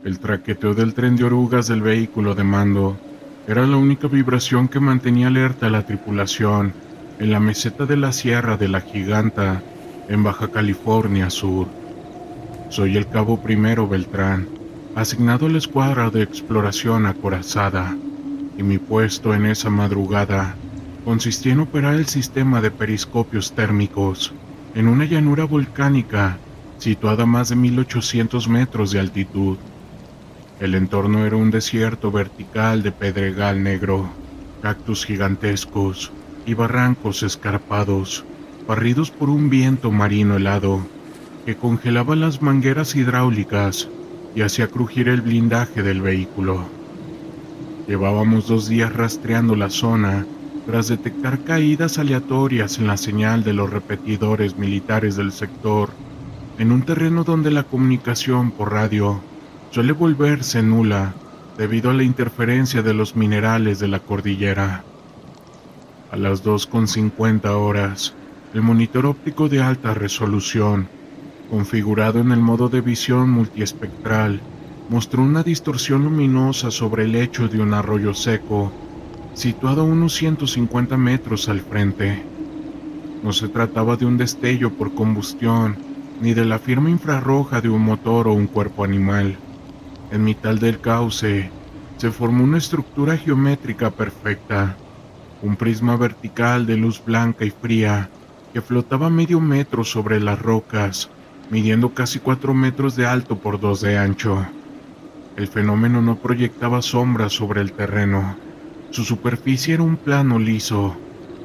El traqueteo del tren de orugas del vehículo de mando era la única vibración que mantenía alerta a la tripulación en la meseta de la Sierra de la Giganta, en Baja California Sur. Soy el cabo Primero Beltrán, asignado a la escuadra de exploración acorazada, y mi puesto en esa madrugada consistía en operar el sistema de periscopios térmicos en una llanura volcánica situada a más de 1800 metros de altitud. El entorno era un desierto vertical de pedregal negro, cactus gigantescos y barrancos escarpados, barridos por un viento marino helado que congelaba las mangueras hidráulicas y hacía crujir el blindaje del vehículo. Llevábamos 2 días rastreando la zona tras detectar caídas aleatorias en la señal de los repetidores militares del sector, en un terreno donde la comunicación por radio suele volverse nula debido a la interferencia de los minerales de la cordillera. A las 2:50 horas, el monitor óptico de alta resolución, configurado en el modo de visión multiespectral, mostró una distorsión luminosa sobre el lecho de un arroyo seco, situado a unos 150 metros al frente. No se trataba de un destello por combustión, ni de la firma infrarroja de un motor o un cuerpo animal. En mitad del cauce, se formó una estructura geométrica perfecta, un prisma vertical de luz blanca y fría que flotaba medio metro sobre las rocas, midiendo casi 4 metros de alto por 2 de ancho. El fenómeno no proyectaba sombras sobre el terreno. Su superficie era un plano liso,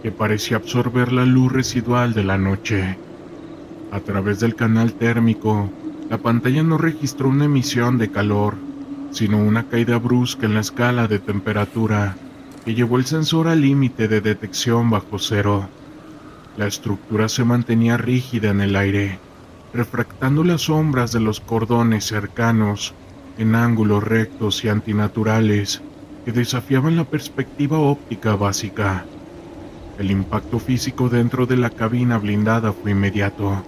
que parecía absorber la luz residual de la noche. A través del canal térmico, la pantalla no registró una emisión de calor, sino una caída brusca en la escala de temperatura que llevó el sensor al límite de detección bajo cero. La estructura se mantenía rígida en el aire, refractando las sombras de los cordones cercanos en ángulos rectos y antinaturales que desafiaban la perspectiva óptica básica. El impacto físico dentro de la cabina blindada fue inmediato.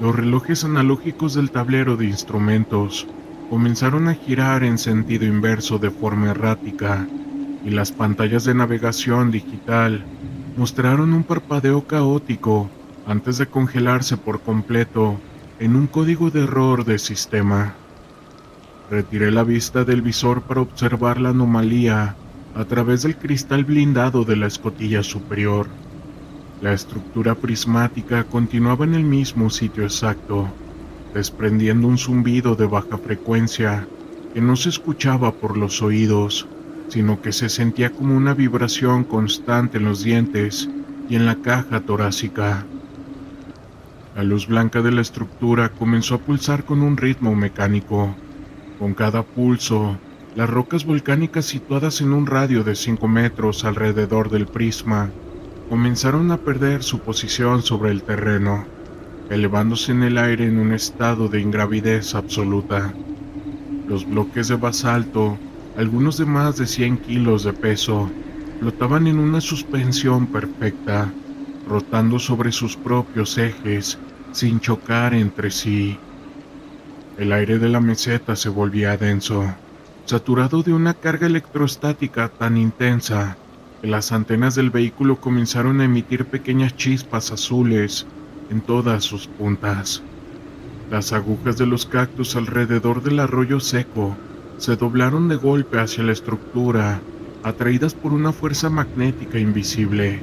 Los relojes analógicos del tablero de instrumentos comenzaron a girar en sentido inverso de forma errática, y las pantallas de navegación digital mostraron un parpadeo caótico antes de congelarse por completo en un código de error de sistema. Retiré la vista del visor para observar la anomalía a través del cristal blindado de la escotilla superior. La estructura prismática continuaba en el mismo sitio exacto, desprendiendo un zumbido de baja frecuencia que no se escuchaba por los oídos, sino que se sentía como una vibración constante en los dientes y en la caja torácica. La luz blanca de la estructura comenzó a pulsar con un ritmo mecánico. Con cada pulso, las rocas volcánicas situadas en un radio de 5 metros alrededor del prisma comenzaron a perder su posición sobre el terreno, elevándose en el aire en un estado de ingravidez absoluta. Los bloques de basalto, algunos de más de 100 kilos de peso, flotaban en una suspensión perfecta, rotando sobre sus propios ejes sin chocar entre sí. El aire de la meseta se volvía denso, saturado de una carga electrostática tan intensa que las antenas del vehículo comenzaron a emitir pequeñas chispas azules en todas sus puntas. Las agujas de los cactus alrededor del arroyo seco se doblaron de golpe hacia la estructura, atraídas por una fuerza magnética invisible.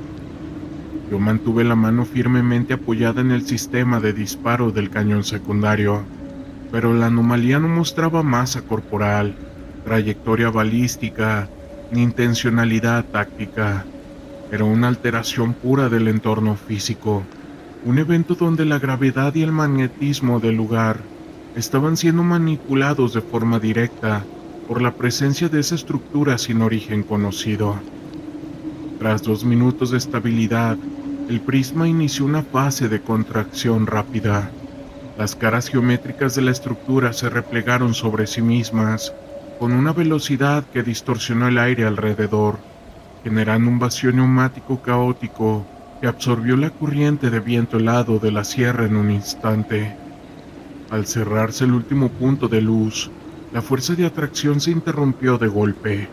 Yo mantuve la mano firmemente apoyada en el sistema de disparo del cañón secundario, pero la anomalía no mostraba masa corporal, trayectoria balística, ni intencionalidad táctica. Era una alteración pura del entorno físico, un evento donde la gravedad y el magnetismo del lugar estaban siendo manipulados de forma directa por la presencia de esa estructura sin origen conocido. Tras 2 minutos de estabilidad, el prisma inició una fase de contracción rápida. Las caras geométricas de la estructura se replegaron sobre sí mismas con una velocidad que distorsionó el aire alrededor, generando un vacío neumático caótico que absorbió la corriente de viento helado de la sierra en un instante. Al cerrarse el último punto de luz, La fuerza de atracción se interrumpió de golpe.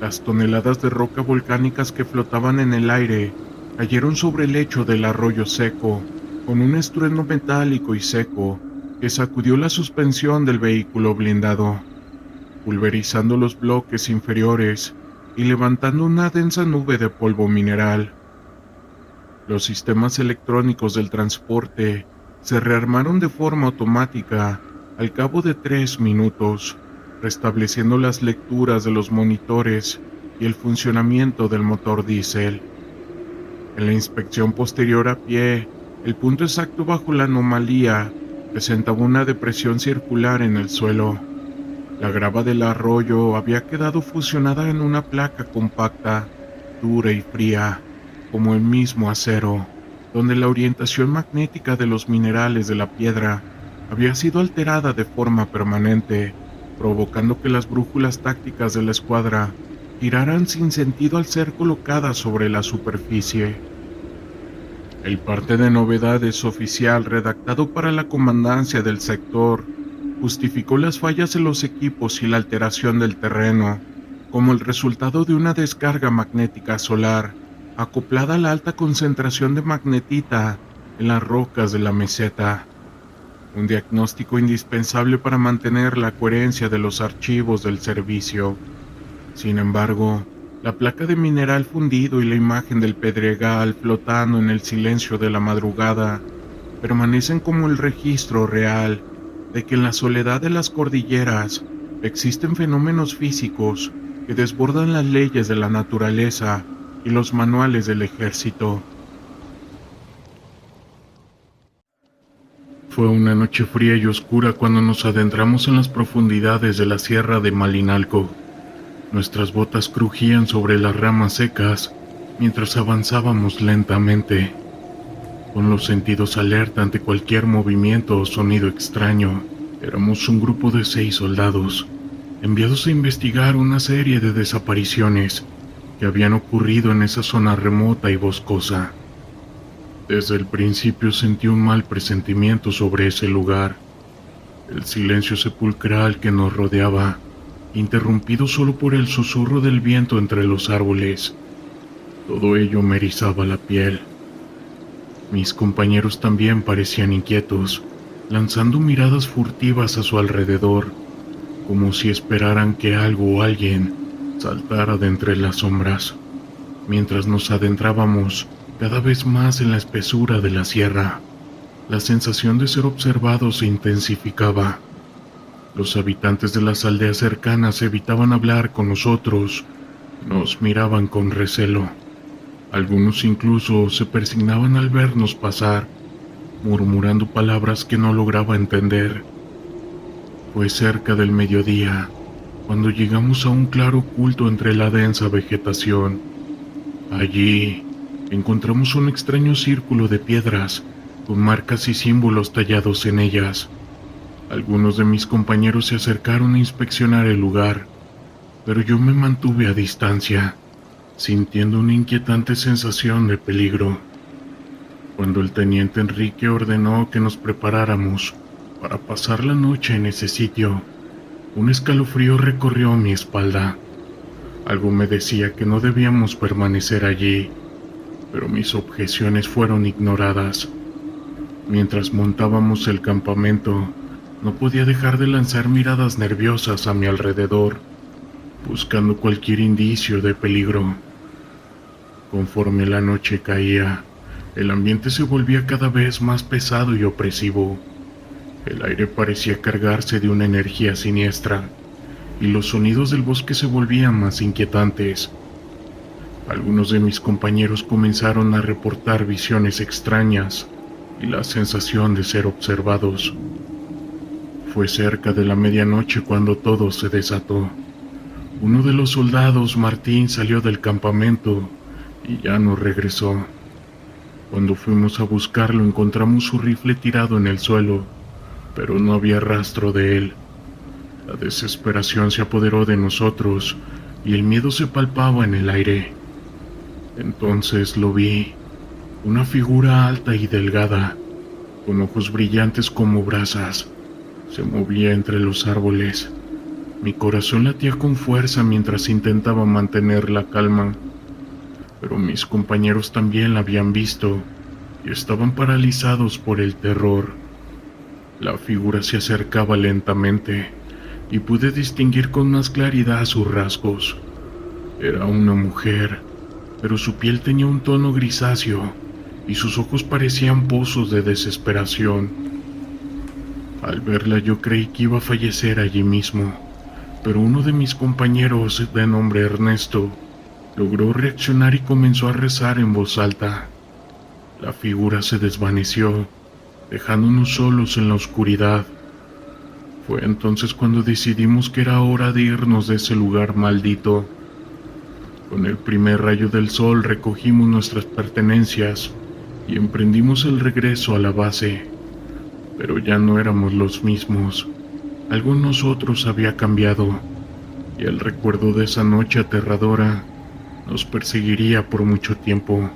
Las toneladas de roca volcánicas que flotaban en el aire cayeron sobre el lecho del arroyo seco, con un estruendo metálico y seco que sacudió la suspensión del vehículo blindado, pulverizando los bloques inferiores y levantando una densa nube de polvo mineral. Los sistemas electrónicos del transporte se rearmaron de forma automática al cabo de 3 minutos, restableciendo las lecturas de los monitores y el funcionamiento del motor diésel. En la inspección posterior a pie, el punto exacto bajo la anomalía presentaba una depresión circular en el suelo. La grava del arroyo había quedado fusionada en una placa compacta, dura y fría, como el mismo acero, donde la orientación magnética de los minerales de la piedra había sido alterada de forma permanente, provocando que las brújulas tácticas de la escuadra giraran sin sentido al ser colocadas sobre la superficie. El parte de novedades oficial redactado para la comandancia del sector justificó las fallas en los equipos y la alteración del terreno como el resultado de una descarga magnética solar acoplada a la alta concentración de magnetita en las rocas de la meseta. Un diagnóstico indispensable para mantener la coherencia de los archivos del servicio. Sin embargo, la placa de mineral fundido y la imagen del pedregal flotando en el silencio de la madrugada permanecen como el registro real de que en la soledad de las cordilleras existen fenómenos físicos que desbordan las leyes de la naturaleza y los manuales del ejército. Fue una noche fría y oscura cuando nos adentramos en las profundidades de la sierra de Malinalco. Nuestras botas crujían sobre las ramas secas mientras avanzábamos lentamente, con los sentidos alerta ante cualquier movimiento o sonido extraño. Éramos un grupo de 6 soldados, enviados a investigar una serie de desapariciones que habían ocurrido en esa zona remota y boscosa. Desde el principio sentí un mal presentimiento sobre ese lugar. El silencio sepulcral que nos rodeaba, interrumpido solo por el susurro del viento entre los árboles. Todo ello me erizaba la piel. Mis compañeros también parecían inquietos, lanzando miradas furtivas a su alrededor, como si esperaran que algo o alguien saltara de entre las sombras, mientras nos adentrábamos cada vez más en la espesura de la sierra. La sensación de ser observados se intensificaba. Los habitantes de las aldeas cercanas evitaban hablar con nosotros, nos miraban con recelo. Algunos incluso se persignaban al vernos pasar, murmurando palabras que no lograba entender. Fue cerca del mediodía, cuando llegamos a un claro oculto entre la densa vegetación. Allí encontramos un extraño círculo de piedras, con marcas y símbolos tallados en ellas. Algunos de mis compañeros se acercaron a inspeccionar el lugar, pero yo me mantuve a distancia, sintiendo una inquietante sensación de peligro. Cuando el teniente Enrique ordenó que nos preparáramos para pasar la noche en ese sitio, un escalofrío recorrió mi espalda. Algo me decía que no debíamos permanecer allí, pero mis objeciones fueron ignoradas. Mientras montábamos el campamento, no podía dejar de lanzar miradas nerviosas a mi alrededor, buscando cualquier indicio de peligro. Conforme la noche caía, el ambiente se volvía cada vez más pesado y opresivo. El aire parecía cargarse de una energía siniestra, y los sonidos del bosque se volvían más inquietantes. Algunos de mis compañeros comenzaron a reportar visiones extrañas y la sensación de ser observados. Fue cerca de la medianoche cuando todo se desató. Uno de los soldados, Martín, salió del campamento y ya no regresó. Cuando fuimos a buscarlo encontramos su rifle tirado en el suelo, pero no había rastro de él. La desesperación se apoderó de nosotros y el miedo se palpaba en el aire. Entonces lo vi, una figura alta y delgada, con ojos brillantes como brasas, se movía entre los árboles. Mi corazón latía con fuerza mientras intentaba mantener la calma, pero mis compañeros también la habían visto y estaban paralizados por el terror. La figura se acercaba lentamente y pude distinguir con más claridad sus rasgos. Era una mujer, pero su piel tenía un tono grisáceo y sus ojos parecían pozos de desesperación. Al verla yo creí que iba a fallecer allí mismo, pero uno de mis compañeros, de nombre Ernesto, logró reaccionar y comenzó a rezar en voz alta. La figura se desvaneció, dejándonos solos en la oscuridad. Fue entonces cuando decidimos que era hora de irnos de ese lugar maldito. Con el primer rayo del sol recogimos nuestras pertenencias y emprendimos el regreso a la base. Pero ya no éramos los mismos. Algo en nosotros había cambiado, y el recuerdo de esa noche aterradora nos perseguiría por mucho tiempo.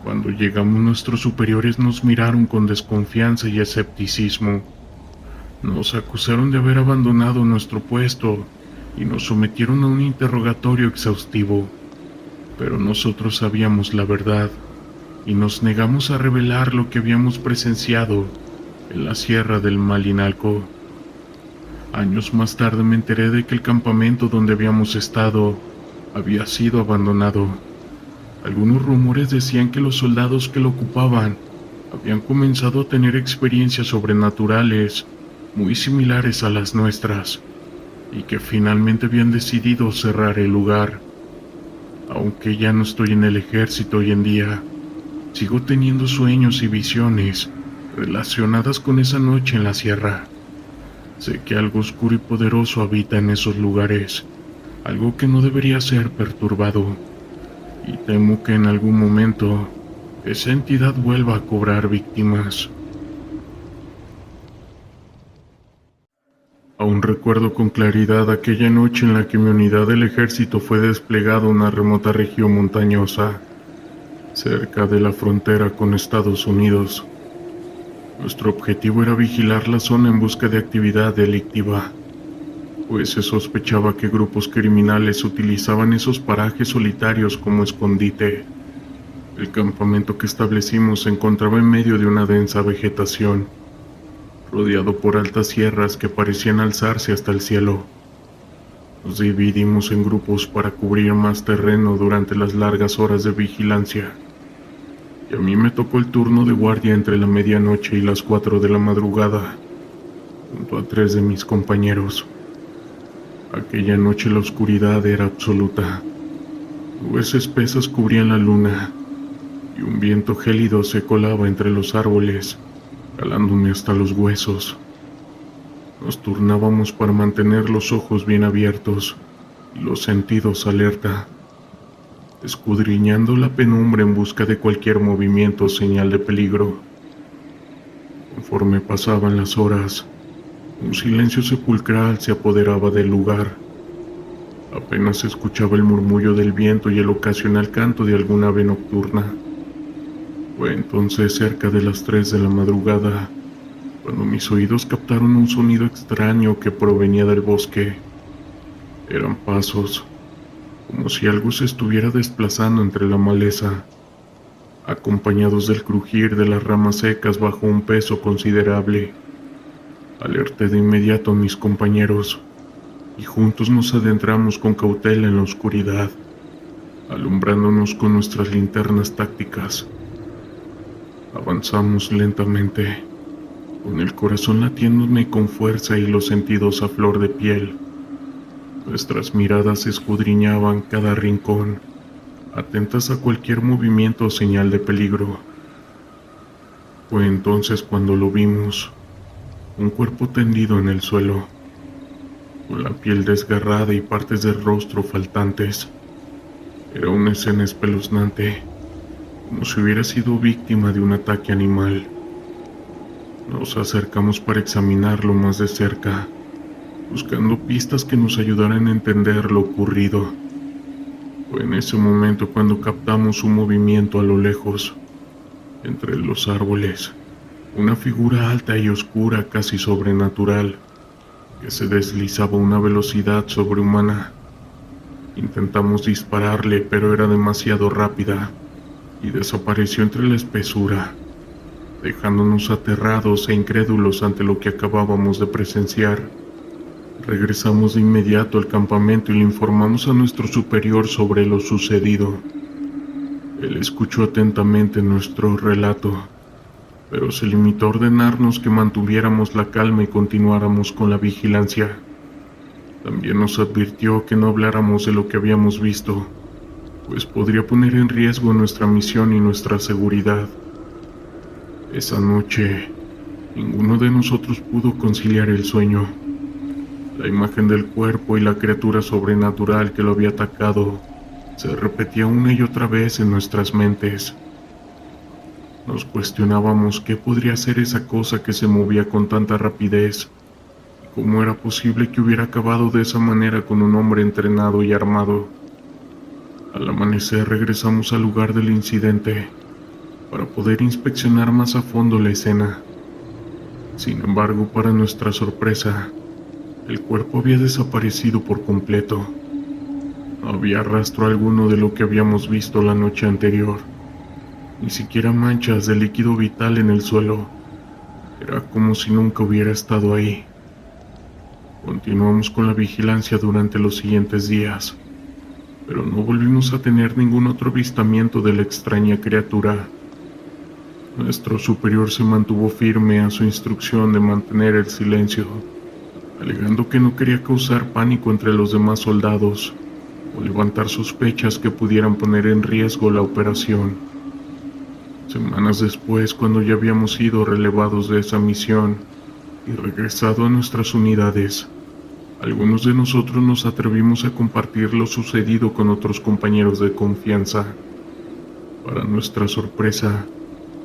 Cuando llegamos, nuestros superiores nos miraron con desconfianza y escepticismo. Nos acusaron de haber abandonado nuestro puesto y nos sometieron a un interrogatorio exhaustivo. Pero nosotros sabíamos la verdad y nos negamos a revelar lo que habíamos presenciado en la Sierra del Malinalco. Años más tarde me enteré de que el campamento donde habíamos estado había sido abandonado. Algunos rumores decían que los soldados que lo ocupaban habían comenzado a tener experiencias sobrenaturales muy similares a las nuestras, y que finalmente habían decidido cerrar el lugar. Aunque ya no estoy en el ejército hoy en día, sigo teniendo sueños y visiones relacionadas con esa noche en la sierra. Sé que algo oscuro y poderoso habita en esos lugares, algo que no debería ser perturbado, y temo que en algún momento esa entidad vuelva a cobrar víctimas. Aún recuerdo con claridad aquella noche en la que mi unidad del ejército fue desplegada a una remota región montañosa, cerca de la frontera con Estados Unidos. Nuestro objetivo era vigilar la zona en busca de actividad delictiva, pues se sospechaba que grupos criminales utilizaban esos parajes solitarios como escondite. El campamento que establecimos se encontraba en medio de una densa vegetación, rodeado por altas sierras que parecían alzarse hasta el cielo. Nos dividimos en grupos para cubrir más terreno durante las largas horas de vigilancia, y a mí me tocó el turno de guardia entre la medianoche y las 4 de la madrugada, junto a 3 de mis compañeros. Aquella noche la oscuridad era absoluta. Nubes espesas cubrían la luna, y un viento gélido se colaba entre los árboles, calándome hasta los huesos. Nos turnábamos para mantener los ojos bien abiertos y los sentidos alerta, escudriñando la penumbra en busca de cualquier movimiento o señal de peligro. Conforme pasaban las horas, un silencio sepulcral se apoderaba del lugar. Apenas se escuchaba el murmullo del viento y el ocasional canto de alguna ave nocturna. Fue entonces cerca de las 3 de la madrugada, cuando mis oídos captaron un sonido extraño que provenía del bosque. Eran pasos, como si algo se estuviera desplazando entre la maleza, acompañados del crujir de las ramas secas bajo un peso considerable. Alerté de inmediato a mis compañeros, y juntos nos adentramos con cautela en la oscuridad, alumbrándonos con nuestras linternas tácticas. Avanzamos lentamente, con el corazón latiéndome con fuerza y los sentidos a flor de piel. Nuestras miradas escudriñaban cada rincón, atentas a cualquier movimiento o señal de peligro. Fue entonces cuando lo vimos, un cuerpo tendido en el suelo, con la piel desgarrada y partes del rostro faltantes. Era una escena espeluznante, como si hubiera sido víctima de un ataque animal. Nos acercamos para examinarlo más de cerca, buscando pistas que nos ayudaran a entender lo ocurrido. Fue en ese momento cuando captamos un movimiento a lo lejos, entre los árboles, una figura alta y oscura, casi sobrenatural. que se deslizaba a una velocidad sobrehumana. Intentamos dispararle, pero era demasiado rápida y desapareció entre la espesura, dejándonos aterrados e incrédulos ante lo que acabábamos de presenciar. Regresamos de inmediato al campamento y le informamos a nuestro superior sobre lo sucedido. Él escuchó atentamente nuestro relato, pero se limitó a ordenarnos que mantuviéramos la calma y continuáramos con la vigilancia. También nos advirtió que no habláramos de lo que habíamos visto, pues podría poner en riesgo nuestra misión y nuestra seguridad. Esa noche, ninguno de nosotros pudo conciliar el sueño. La imagen del cuerpo y la criatura sobrenatural que lo había atacado se repetía una y otra vez en nuestras mentes. Nos cuestionábamos qué podría ser esa cosa que se movía con tanta rapidez, y cómo era posible que hubiera acabado de esa manera con un hombre entrenado y armado. Al amanecer regresamos al lugar del incidente para poder inspeccionar más a fondo la escena. Sin embargo, para nuestra sorpresa, el cuerpo había desaparecido por completo. No había rastro alguno de lo que habíamos visto la noche anterior, ni siquiera manchas de líquido vital en el suelo. Era como si nunca hubiera estado ahí. Continuamos con la vigilancia durante los siguientes días, pero no volvimos a tener ningún otro avistamiento de la extraña criatura. Nuestro superior se mantuvo firme a su instrucción de mantener el silencio, alegando que no quería causar pánico entre los demás soldados o levantar sospechas que pudieran poner en riesgo la operación. Semanas después, cuando ya habíamos sido relevados de esa misión y regresado a nuestras unidades, algunos de nosotros nos atrevimos a compartir lo sucedido con otros compañeros de confianza. Para nuestra sorpresa,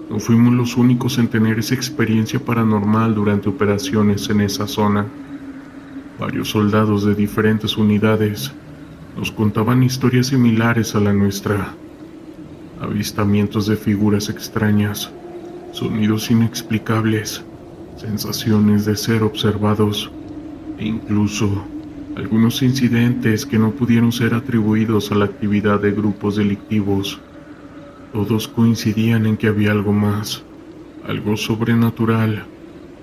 no fuimos los únicos en tener esa experiencia paranormal durante operaciones en esa zona. Varios soldados de diferentes unidades nos contaban historias similares a la nuestra. Avistamientos de figuras extrañas, sonidos inexplicables, sensaciones de ser observados e incluso algunos incidentes que no pudieron ser atribuidos a la actividad de grupos delictivos. Todos coincidían en que había algo más, algo sobrenatural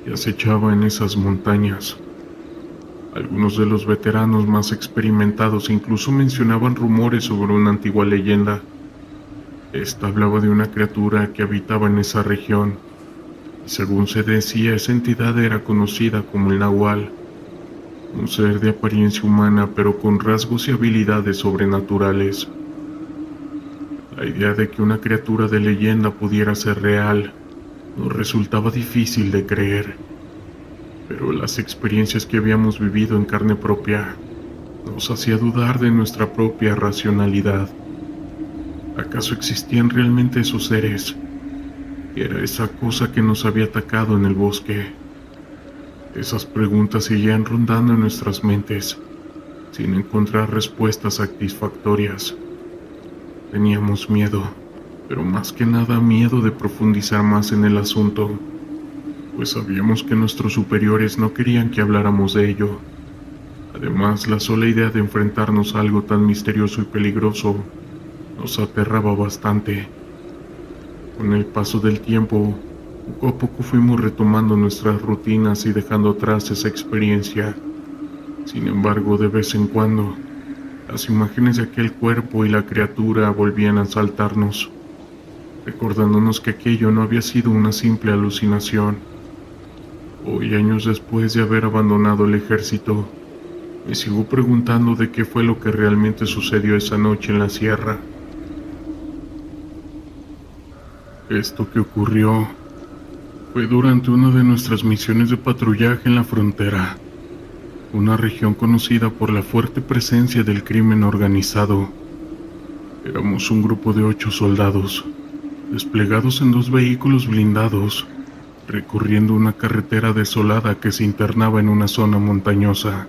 que acechaba en esas montañas. Algunos de los veteranos más experimentados incluso mencionaban rumores sobre una antigua leyenda. Esta hablaba de una criatura que habitaba en esa región, y según se decía, esa entidad era conocida como el Nahual, un ser de apariencia humana pero con rasgos y habilidades sobrenaturales. La idea de que una criatura de leyenda pudiera ser real nos resultaba difícil de creer, pero las experiencias que habíamos vivido en carne propia nos hacía dudar de nuestra propia racionalidad. ¿Acaso existían realmente esos seres? ¿Qué era esa cosa que nos había atacado en el bosque? Esas preguntas seguían rondando en nuestras mentes, sin encontrar respuestas satisfactorias. Teníamos miedo, pero más que nada miedo de profundizar más en el asunto, pues sabíamos que nuestros superiores no querían que habláramos de ello. Además, la sola idea de enfrentarnos a algo tan misterioso y peligroso nos aterraba bastante. Con el paso del tiempo, poco a poco fuimos retomando nuestras rutinas y dejando atrás esa experiencia. Sin embargo, de vez en cuando, las imágenes de aquel cuerpo y la criatura volvían a asaltarnos, recordándonos que aquello no había sido una simple alucinación. Hoy, años después de haber abandonado el ejército, me sigo preguntando de qué fue lo que realmente sucedió esa noche en la sierra. Esto que ocurrió fue durante una de nuestras misiones de patrullaje en la frontera, una región conocida por la fuerte presencia del crimen organizado. Éramos un grupo de 8 soldados, desplegados en 2 vehículos blindados, recorriendo una carretera desolada que se internaba en una zona montañosa.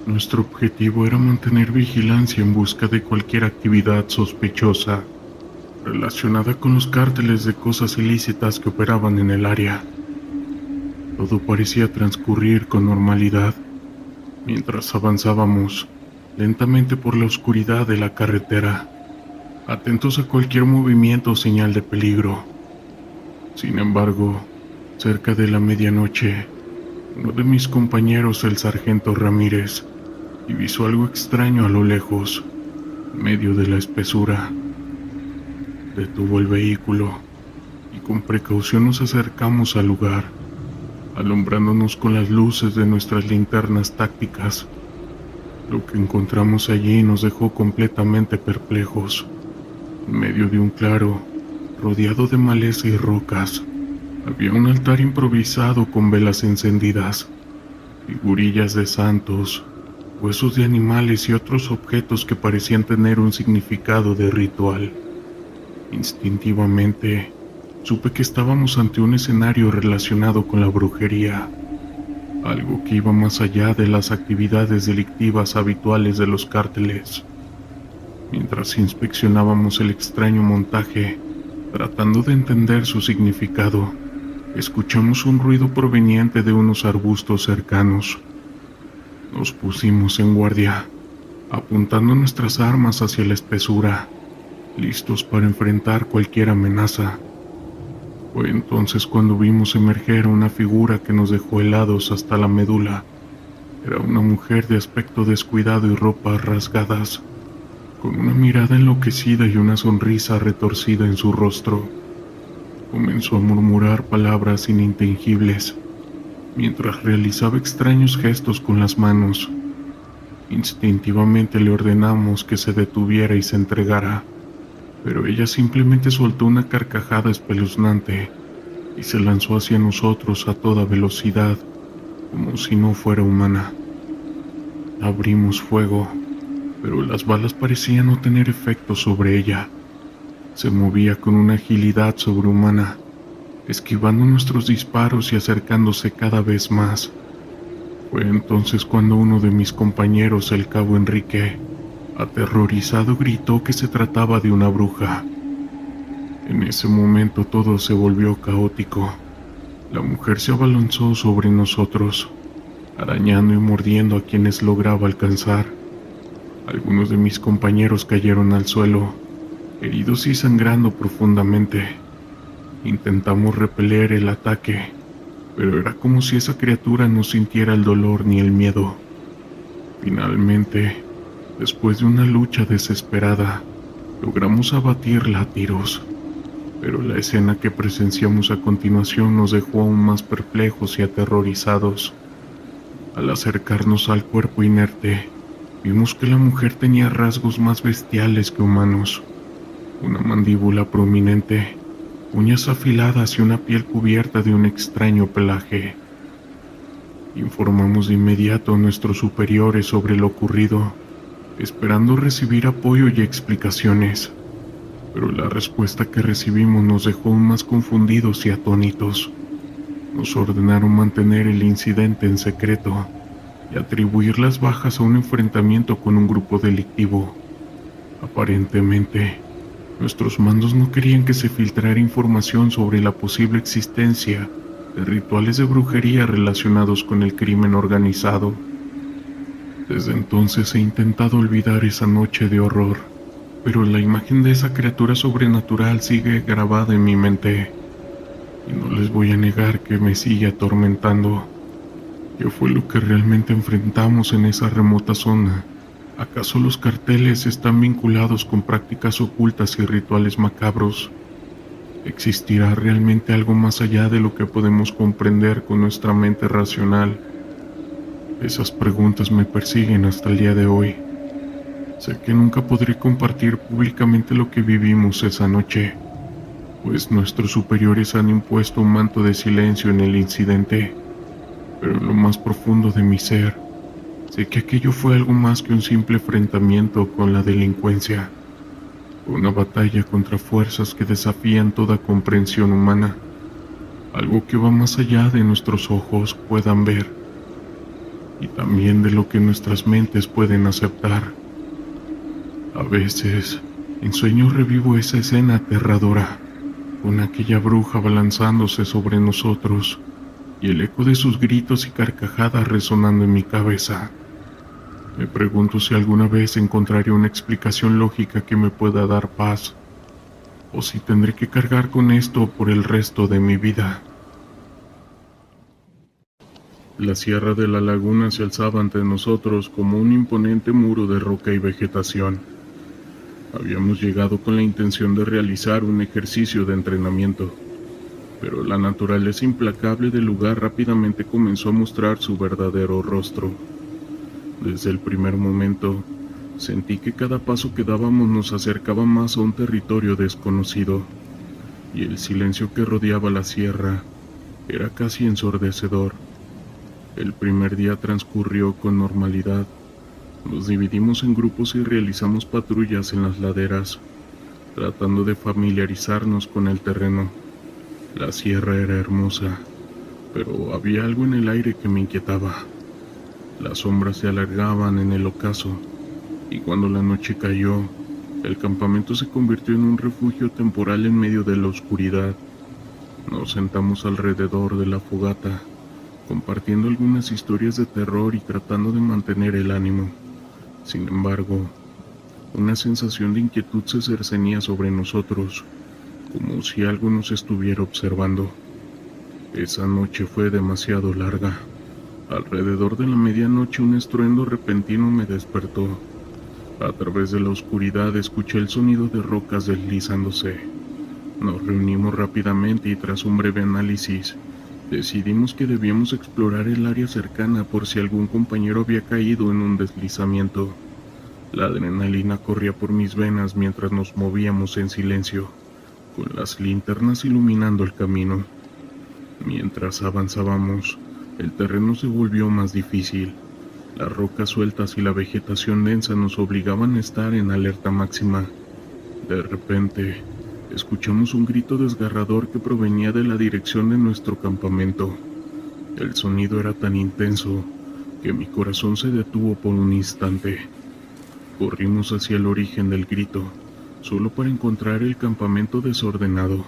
Nuestro objetivo era mantener vigilancia en busca de cualquier actividad sospechosa relacionada con los cárteles de cosas ilícitas que operaban en el área. Todo parecía transcurrir con normalidad, mientras avanzábamos lentamente por la oscuridad de la carretera, atentos a cualquier movimiento o señal de peligro. Sin embargo, cerca de la medianoche, uno de mis compañeros, el sargento Ramírez, divisó algo extraño a lo lejos, en medio de la espesura. Detuvo el vehículo y con precaución nos acercamos al lugar, alumbrándonos con las luces de nuestras linternas tácticas. Lo que encontramos allí nos dejó completamente perplejos. En medio de un claro, rodeado de maleza y rocas, había un altar improvisado con velas encendidas, figurillas de santos, huesos de animales y otros objetos que parecían tener un significado de ritual. Instintivamente, supe que estábamos ante un escenario relacionado con la brujería, algo que iba más allá de las actividades delictivas habituales de los cárteles. Mientras inspeccionábamos el extraño montaje, tratando de entender su significado, escuchamos un ruido proveniente de unos arbustos cercanos. Nos pusimos en guardia, apuntando nuestras armas hacia la espesura, listos para enfrentar cualquier amenaza. Fue entonces cuando vimos emerger a una figura que nos dejó helados hasta la médula. Era una mujer de aspecto descuidado y ropas rasgadas, con una mirada enloquecida y una sonrisa retorcida en su rostro. Comenzó a murmurar palabras inintengibles, mientras realizaba extraños gestos con las manos. Instintivamente le ordenamos que se detuviera y se entregara, pero ella simplemente soltó una carcajada espeluznante y se lanzó hacia nosotros a toda velocidad, como si no fuera humana. Abrimos fuego, pero las balas parecían no tener efecto sobre ella. Se movía con una agilidad sobrehumana, esquivando nuestros disparos y acercándose cada vez más. Fue entonces cuando uno de mis compañeros, el cabo Enrique, aterrorizado, gritó que se trataba de una bruja. En ese momento todo se volvió caótico. La mujer se abalanzó sobre nosotros, arañando y mordiendo a quienes lograba alcanzar. Algunos de mis compañeros cayeron al suelo, heridos y sangrando profundamente. Intentamos repeler el ataque, pero era como si esa criatura no sintiera el dolor ni el miedo. Finalmente, después de una lucha desesperada, logramos abatirla a tiros, pero la escena que presenciamos a continuación nos dejó aún más perplejos y aterrorizados. Al acercarnos al cuerpo inerte, vimos que la mujer tenía rasgos más bestiales que humanos. Una mandíbula prominente, uñas afiladas y una piel cubierta de un extraño pelaje. Informamos de inmediato a nuestros superiores sobre lo ocurrido, esperando recibir apoyo y explicaciones, pero la respuesta que recibimos nos dejó aún más confundidos y atónitos. Nos ordenaron mantener el incidente en secreto y atribuir las bajas a un enfrentamiento con un grupo delictivo. Aparentemente, nuestros mandos no querían que se filtrara información sobre la posible existencia de rituales de brujería relacionados con el crimen organizado. Desde entonces he intentado olvidar esa noche de horror, pero la imagen de esa criatura sobrenatural sigue grabada en mi mente, y no les voy a negar que me sigue atormentando. ¿Qué fue lo que realmente enfrentamos en esa remota zona? ¿Acaso los carteles están vinculados con prácticas ocultas y rituales macabros? ¿Existirá realmente algo más allá de lo que podemos comprender con nuestra mente racional? Esas preguntas me persiguen hasta el día de hoy. Sé que nunca podré compartir públicamente lo que vivimos esa noche, pues nuestros superiores han impuesto un manto de silencio en el incidente, pero en lo más profundo de mi ser, sé que aquello fue algo más que un simple enfrentamiento con la delincuencia, una batalla contra fuerzas que desafían toda comprensión humana, algo que va más allá de nuestros ojos puedan ver, y también de lo que nuestras mentes pueden aceptar. A veces, en sueños revivo esa escena aterradora, con aquella bruja balanzándose sobre nosotros, y el eco de sus gritos y carcajadas resonando en mi cabeza. Me pregunto si alguna vez encontraré una explicación lógica que me pueda dar paz, o si tendré que cargar con esto por el resto de mi vida. La sierra de la laguna se alzaba ante nosotros como un imponente muro de roca y vegetación. Habíamos llegado con la intención de realizar un ejercicio de entrenamiento, pero la naturaleza implacable del lugar rápidamente comenzó a mostrar su verdadero rostro. Desde el primer momento, sentí que cada paso que dábamos nos acercaba más a un territorio desconocido, y el silencio que rodeaba la sierra era casi ensordecedor. El primer día transcurrió con normalidad. Nos dividimos en grupos y realizamos patrullas en las laderas, tratando de familiarizarnos con el terreno. La sierra era hermosa, pero había algo en el aire que me inquietaba. Las sombras se alargaban en el ocaso, y cuando la noche cayó, el campamento se convirtió en un refugio temporal en medio de la oscuridad. Nos sentamos alrededor de la fogata, compartiendo algunas historias de terror y tratando de mantener el ánimo. Sin embargo, una sensación de inquietud se cercenía sobre nosotros, como si algo nos estuviera observando. Esa noche fue demasiado larga. Alrededor de la medianoche un estruendo repentino me despertó. A través de la oscuridad escuché el sonido de rocas deslizándose. Nos reunimos rápidamente y tras un breve análisis, decidimos que debíamos explorar el área cercana por si algún compañero había caído en un deslizamiento. La adrenalina corría por mis venas mientras nos movíamos en silencio, con las linternas iluminando el camino. Mientras avanzábamos, el terreno se volvió más difícil. Las rocas sueltas y la vegetación densa nos obligaban a estar en alerta máxima. De repente, escuchamos un grito desgarrador que provenía de la dirección de nuestro campamento. El sonido era tan intenso que mi corazón se detuvo por un instante. Corrimos hacia el origen del grito, solo para encontrar el campamento desordenado.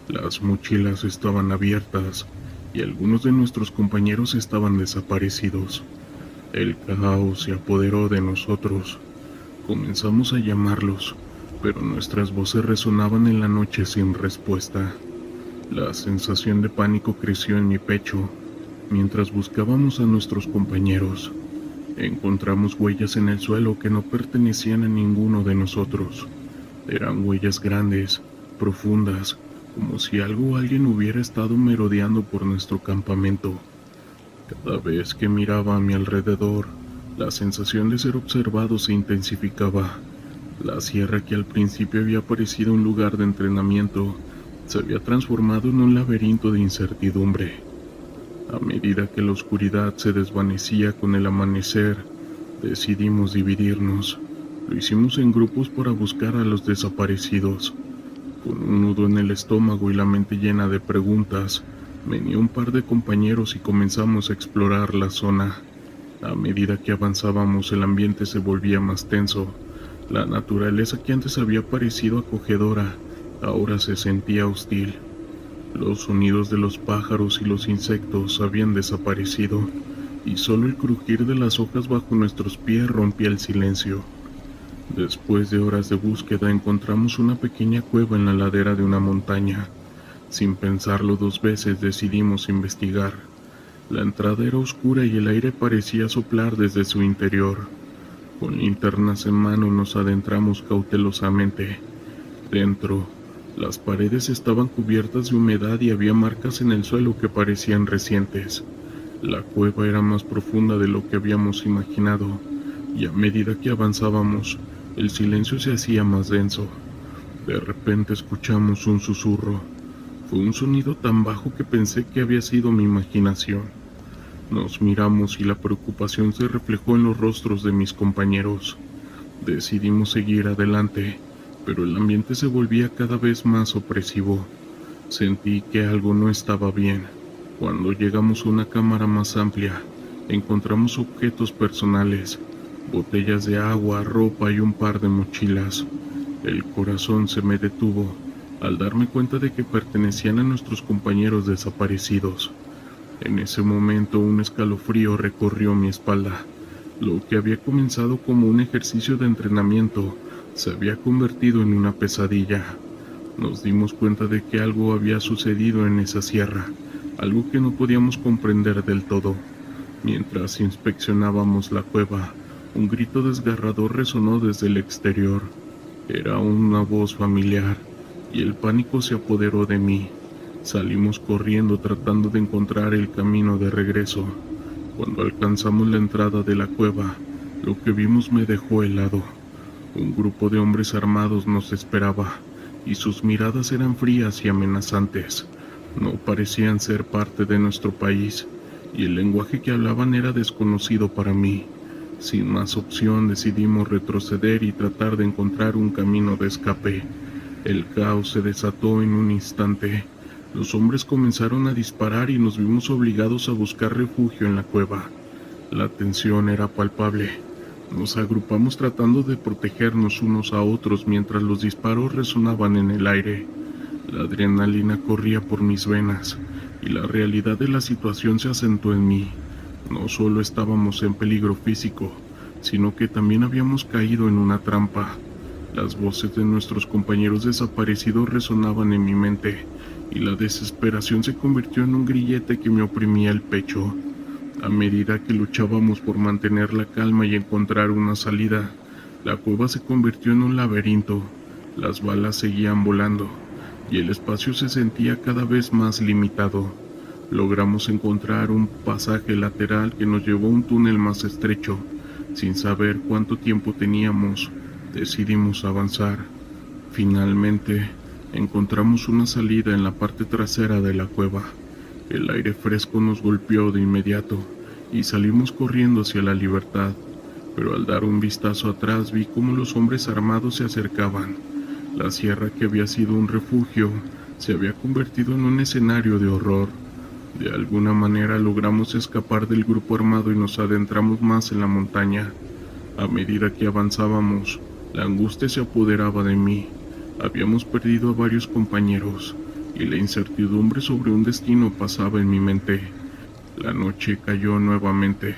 Las mochilas estaban abiertas y algunos de nuestros compañeros estaban desaparecidos. El caos se apoderó de nosotros. Comenzamos a llamarlos, pero nuestras voces resonaban en la noche sin respuesta. La sensación de pánico creció en mi pecho. Mientras buscábamos a nuestros compañeros, encontramos huellas en el suelo que no pertenecían a ninguno de nosotros. Eran huellas grandes, profundas, como si algo o alguien hubiera estado merodeando por nuestro campamento. Cada vez que miraba a mi alrededor, la sensación de ser observado se intensificaba. La sierra, que al principio había parecido un lugar de entrenamiento, se había transformado en un laberinto de incertidumbre. A medida que la oscuridad se desvanecía con el amanecer, decidimos dividirnos. Lo hicimos en grupos para buscar a los desaparecidos. Con un nudo en el estómago y la mente llena de preguntas, me uní a un par de compañeros y comenzamos a explorar la zona. A medida que avanzábamos, el ambiente se volvía más tenso. La naturaleza que antes había parecido acogedora, ahora se sentía hostil. Los sonidos de los pájaros y los insectos habían desaparecido, y solo el crujir de las hojas bajo nuestros pies rompía el silencio. Después de horas de búsqueda, encontramos una pequeña cueva en la ladera de una montaña. Sin pensarlo dos veces, decidimos investigar. La entrada era oscura y el aire parecía soplar desde su interior. Con linternas en mano nos adentramos cautelosamente. Dentro, las paredes estaban cubiertas de humedad y había marcas en el suelo que parecían recientes. La cueva era más profunda de lo que habíamos imaginado, y a medida que avanzábamos, el silencio se hacía más denso. De repente escuchamos un susurro. Fue un sonido tan bajo que pensé que había sido mi imaginación. Nos miramos y la preocupación se reflejó en los rostros de mis compañeros. Decidimos seguir adelante, pero el ambiente se volvía cada vez más opresivo. Sentí que algo no estaba bien. Cuando llegamos a una cámara más amplia, encontramos objetos personales, botellas de agua, ropa y un par de mochilas. El corazón se me detuvo al darme cuenta de que pertenecían a nuestros compañeros desaparecidos. En ese momento un escalofrío recorrió mi espalda. Lo que había comenzado como un ejercicio de entrenamiento se había convertido en una pesadilla. Nos dimos cuenta de que algo había sucedido en esa sierra, algo que no podíamos comprender del todo. Mientras inspeccionábamos la cueva, un grito desgarrador resonó desde el exterior. Era una voz familiar, y el pánico se apoderó de mí. Salimos corriendo tratando de encontrar el camino de regreso. Cuando alcanzamos la entrada de la cueva, lo que vimos me dejó helado. Un grupo de hombres armados nos esperaba, y sus miradas eran frías y amenazantes. No parecían ser parte de nuestro país, y el lenguaje que hablaban era desconocido para mí. Sin más opción decidimos retroceder y tratar de encontrar un camino de escape. El caos se desató en un instante. Los hombres comenzaron a disparar y nos vimos obligados a buscar refugio en la cueva. La tensión era palpable. Nos agrupamos tratando de protegernos unos a otros mientras los disparos resonaban en el aire. La adrenalina corría por mis venas y la realidad de la situación se acentuó en mí. No solo estábamos en peligro físico, sino que también habíamos caído en una trampa. Las voces de nuestros compañeros desaparecidos resonaban en mi mente, y la desesperación se convirtió en un grillete que me oprimía el pecho. A medida que luchábamos por mantener la calma y encontrar una salida, la cueva se convirtió en un laberinto. Las balas seguían volando, y el espacio se sentía cada vez más limitado. Logramos encontrar un pasaje lateral que nos llevó a un túnel más estrecho. Sin saber cuánto tiempo teníamos, decidimos avanzar. Finalmente, encontramos una salida en la parte trasera de la cueva. El aire fresco nos golpeó de inmediato y salimos corriendo hacia la libertad. Pero al dar un vistazo atrás vi cómo los hombres armados se acercaban. La sierra que había sido un refugio se había convertido en un escenario de horror. De alguna manera logramos escapar del grupo armado y nos adentramos más en la montaña. A medida que avanzábamos, la angustia se apoderaba de mí. Habíamos perdido a varios compañeros, y la incertidumbre sobre un destino pasaba en mi mente. La noche cayó nuevamente,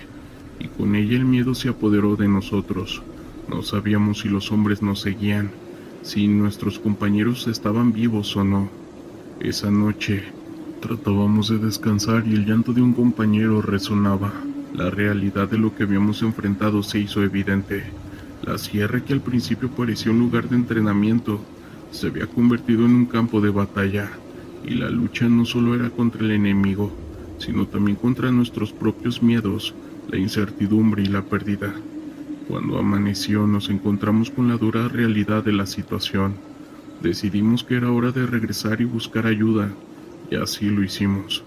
y con ella el miedo se apoderó de nosotros. No sabíamos si los hombres nos seguían, si nuestros compañeros estaban vivos o no. Esa noche, tratábamos de descansar y el llanto de un compañero resonaba. La realidad de lo que habíamos enfrentado se hizo evidente. La sierra, que al principio parecía un lugar de entrenamiento, se había convertido en un campo de batalla, y la lucha no solo era contra el enemigo, sino también contra nuestros propios miedos, la incertidumbre y la pérdida. Cuando amaneció nos encontramos con la dura realidad de la situación. Decidimos que era hora de regresar y buscar ayuda, y así lo hicimos.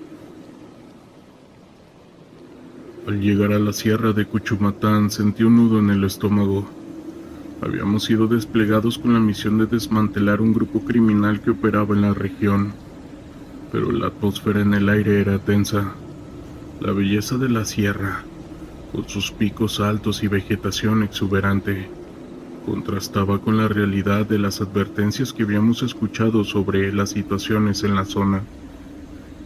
Al llegar a la sierra de Cuchumatán sentí un nudo en el estómago. Habíamos sido desplegados con la misión de desmantelar un grupo criminal que operaba en la región, pero la atmósfera en el aire era tensa. La belleza de la sierra, con sus picos altos y vegetación exuberante, contrastaba con la realidad de las advertencias que habíamos escuchado sobre las situaciones en la zona.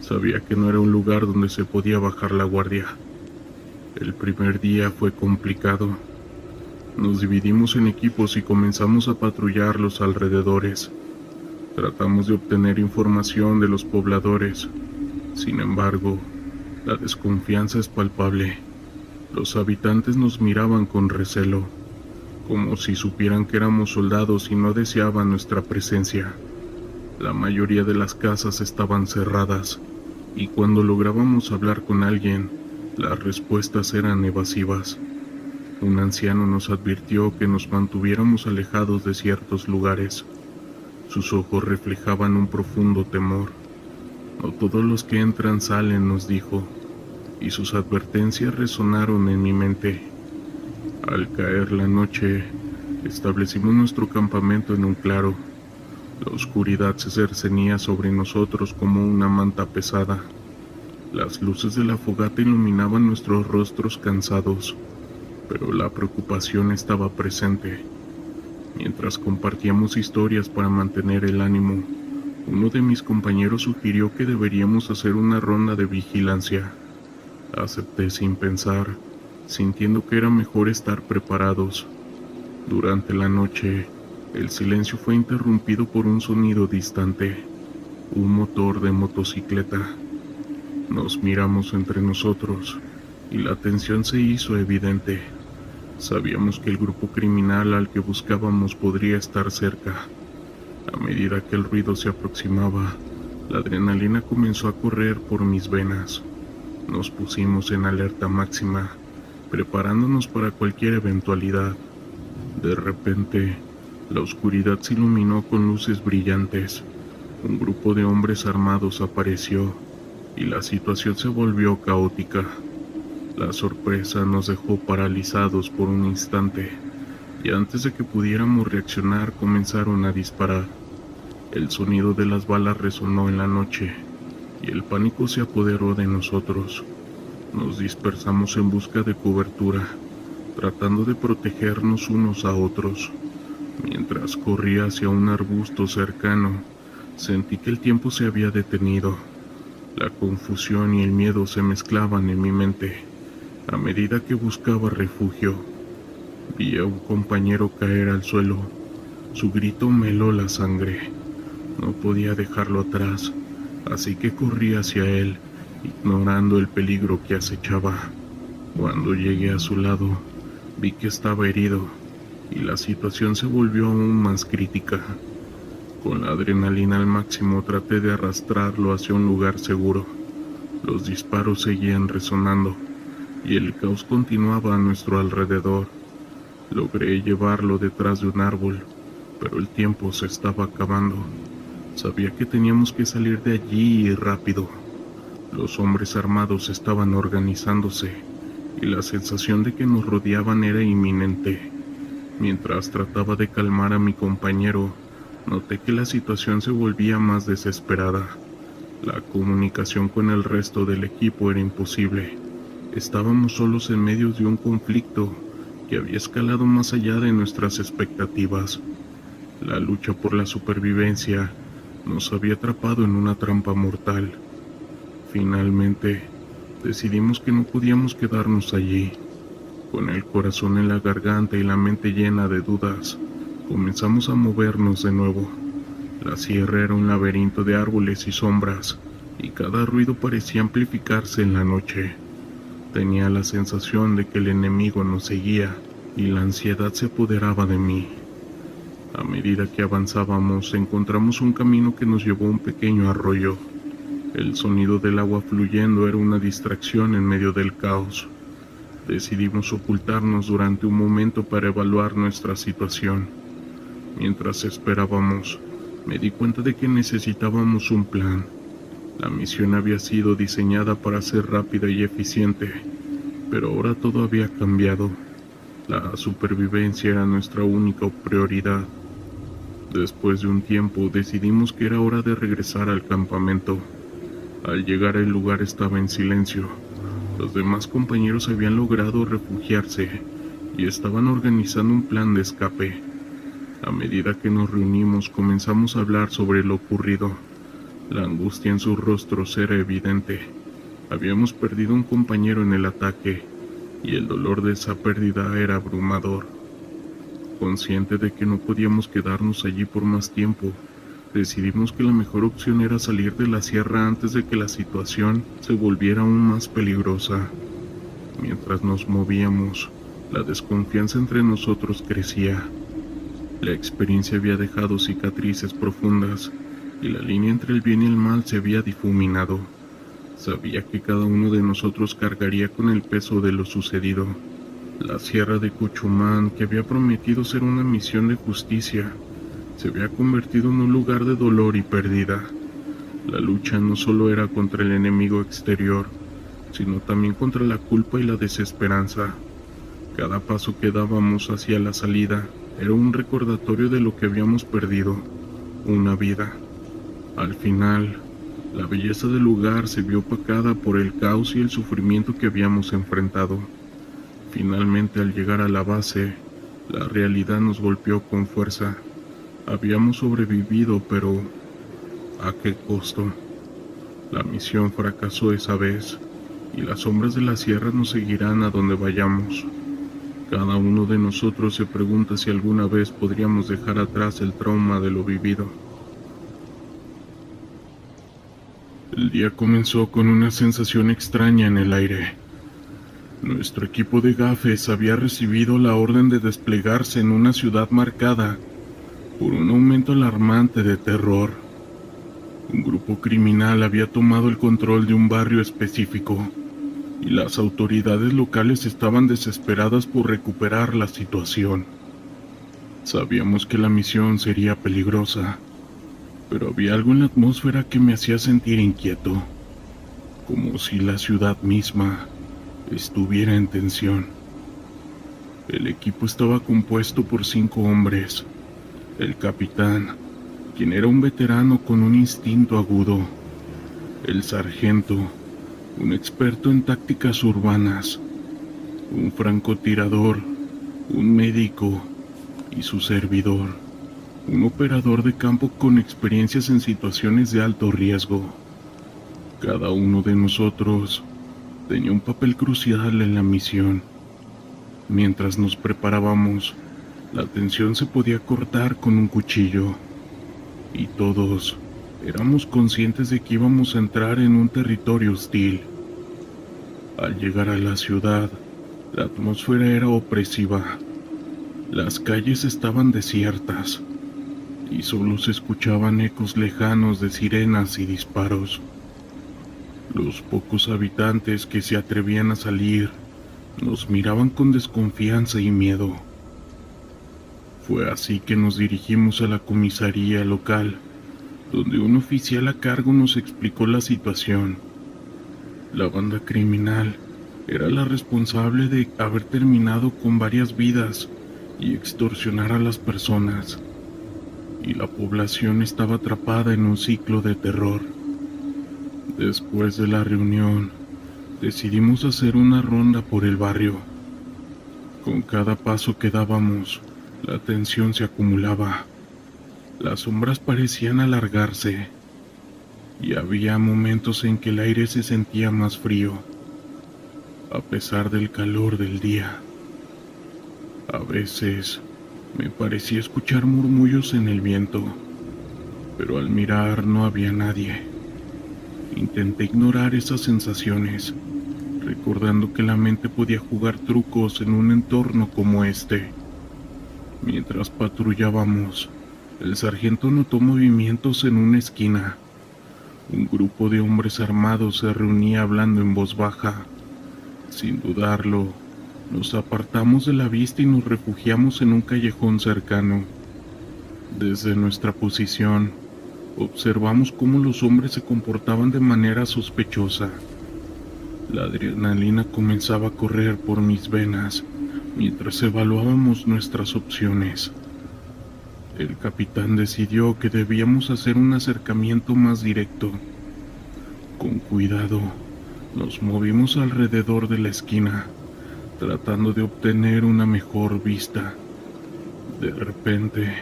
Sabía que no era un lugar donde se podía bajar la guardia. El primer día fue complicado. Nos dividimos en equipos y comenzamos a patrullar los alrededores. Tratamos de obtener información de los pobladores. Sin embargo, la desconfianza es palpable. Los habitantes nos miraban con recelo, como si supieran que éramos soldados y no deseaban nuestra presencia. La mayoría de las casas estaban cerradas, y cuando lográbamos hablar con alguien, las respuestas eran evasivas. Un anciano nos advirtió que nos mantuviéramos alejados de ciertos lugares. Sus ojos reflejaban un profundo temor. No todos los que entran salen, nos dijo, y sus advertencias resonaron en mi mente. Al caer la noche, establecimos nuestro campamento en un claro. La oscuridad se cernía sobre nosotros como una manta pesada. Las luces de la fogata iluminaban nuestros rostros cansados, pero la preocupación estaba presente. Mientras compartíamos historias para mantener el ánimo, Uno de mis compañeros sugirió que deberíamos hacer una ronda de vigilancia. Acepté sin pensar, sintiendo que era mejor estar preparados. Durante la noche, el silencio fue interrumpido por un sonido distante, un motor de motocicleta. Nos miramos entre nosotros y la tensión se hizo evidente. Sabíamos que el grupo criminal al que buscábamos podría estar cerca. A medida que el ruido se aproximaba, la adrenalina comenzó a correr por mis venas. Nos pusimos en alerta máxima, preparándonos para cualquier eventualidad. De repente, la oscuridad se iluminó con luces brillantes. Un grupo de hombres armados apareció y la situación se volvió caótica. La sorpresa nos dejó paralizados por un instante, y antes de que pudiéramos reaccionar comenzaron a disparar. El sonido de las balas resonó en la noche, y el pánico se apoderó de nosotros. Nos dispersamos en busca de cobertura, tratando de protegernos unos a otros. Mientras corría hacia un arbusto cercano, sentí que el tiempo se había detenido. La confusión y el miedo se mezclaban en mi mente. A medida que buscaba refugio, vi a un compañero caer al suelo. Su grito me heló la sangre. No podía dejarlo atrás, así que corrí hacia él, ignorando el peligro que acechaba. Cuando llegué a su lado, vi que estaba herido, y la situación se volvió aún más crítica. Con la adrenalina al máximo traté de arrastrarlo hacia un lugar seguro. Los disparos seguían resonando, y el caos continuaba a nuestro alrededor. Logré llevarlo detrás de un árbol, pero el tiempo se estaba acabando. Sabía que teníamos que salir de allí y rápido. Los hombres armados estaban organizándose, y la sensación de que nos rodeaban era inminente. Mientras trataba de calmar a mi compañero, noté que la situación se volvía más desesperada. La comunicación con el resto del equipo era imposible. Estábamos solos en medio de un conflicto que había escalado más allá de nuestras expectativas. La lucha por la supervivencia nos había atrapado en una trampa mortal. Finalmente, decidimos que no podíamos quedarnos allí. Con el corazón en la garganta y la mente llena de dudas, comenzamos a movernos de nuevo. La sierra era un laberinto de árboles y sombras, y cada ruido parecía amplificarse en la noche. Tenía la sensación de que el enemigo nos seguía, y la ansiedad se apoderaba de mí. A medida que avanzábamos, encontramos un camino que nos llevó a un pequeño arroyo. El sonido del agua fluyendo era una distracción en medio del caos. Decidimos ocultarnos durante un momento para evaluar nuestra situación. Mientras esperábamos, me di cuenta de que necesitábamos un plan. La misión había sido diseñada para ser rápida y eficiente, pero ahora todo había cambiado. La supervivencia era nuestra única prioridad. Después de un tiempo, decidimos que era hora de regresar al campamento. Al llegar, el lugar estaba en silencio. Los demás compañeros habían logrado refugiarse y estaban organizando un plan de escape. A medida que nos reunimos, comenzamos a hablar sobre lo ocurrido. La angustia en sus rostros era evidente. Habíamos perdido un compañero en el ataque, y el dolor de esa pérdida era abrumador. Consciente de que no podíamos quedarnos allí por más tiempo, decidimos que la mejor opción era salir de la sierra antes de que la situación se volviera aún más peligrosa. Mientras nos movíamos, la desconfianza entre nosotros crecía. La experiencia había dejado cicatrices profundas, y la línea entre el bien y el mal se había difuminado. Sabía que cada uno de nosotros cargaría con el peso de lo sucedido. La sierra de Cuchumán, que había prometido ser una misión de justicia, se había convertido en un lugar de dolor y pérdida. La lucha no solo era contra el enemigo exterior, sino también contra la culpa y la desesperanza. Cada paso que dábamos hacia la salida era un recordatorio de lo que habíamos perdido, una vida. Al final, la belleza del lugar se vio opacada por el caos y el sufrimiento que habíamos enfrentado. Finalmente, al llegar a la base, la realidad nos golpeó con fuerza. Habíamos sobrevivido, pero ¿A qué costo? La misión fracasó esa vez, y las sombras de la sierra nos seguirán a donde vayamos. Cada uno de nosotros se pregunta si alguna vez podríamos dejar atrás el trauma de lo vivido. El día comenzó con una sensación extraña en el aire. Nuestro equipo de gafes había recibido la orden de desplegarse en una ciudad marcada por un aumento alarmante de terror. Un grupo criminal había tomado el control de un barrio específico, y las autoridades locales estaban desesperadas por recuperar la situación. Sabíamos que la misión sería peligrosa, pero había algo en la atmósfera que me hacía sentir inquieto, como si la ciudad misma estuviera en tensión. El equipo estaba compuesto por 5 hombres. El capitán, quien era un veterano con un instinto agudo. El sargento, un experto en tácticas urbanas. Un francotirador, un médico y su servidor, un operador de campo con experiencias en situaciones de alto riesgo. Cada uno de nosotros tenía un papel crucial en la misión. Mientras nos preparábamos, la tensión se podía cortar con un cuchillo, y todos éramos conscientes de que íbamos a entrar en un territorio hostil. Al llegar a la ciudad, la atmósfera era opresiva. Las calles estaban desiertas, y solo se escuchaban ecos lejanos de sirenas y disparos. Los pocos habitantes que se atrevían a salir nos miraban con desconfianza y miedo. Fue así que nos dirigimos a la comisaría local, donde un oficial a cargo nos explicó la situación. La banda criminal era la responsable de haber terminado con varias vidas y extorsionar a las personas, y la población estaba atrapada en un ciclo de terror. Después de la reunión, decidimos hacer una ronda por el barrio. Con cada paso que dábamos, la tensión se acumulaba. Las sombras parecían alargarse, y había momentos en que el aire se sentía más frío, a pesar del calor del día. A veces me parecía escuchar murmullos en el viento, pero al mirar no había nadie. Intenté ignorar esas sensaciones, recordando que la mente podía jugar trucos en un entorno como este. Mientras patrullábamos, el sargento notó movimientos en una esquina. Un grupo de hombres armados se reunía hablando en voz baja. Sin dudarlo, nos apartamos de la vista y nos refugiamos en un callejón cercano. Desde nuestra posición, observamos cómo los hombres se comportaban de manera sospechosa. La adrenalina comenzaba a correr por mis venas mientras evaluábamos nuestras opciones. El capitán decidió que debíamos hacer un acercamiento más directo. Con cuidado, nos movimos alrededor de la esquina, tratando de obtener una mejor vista. De repente,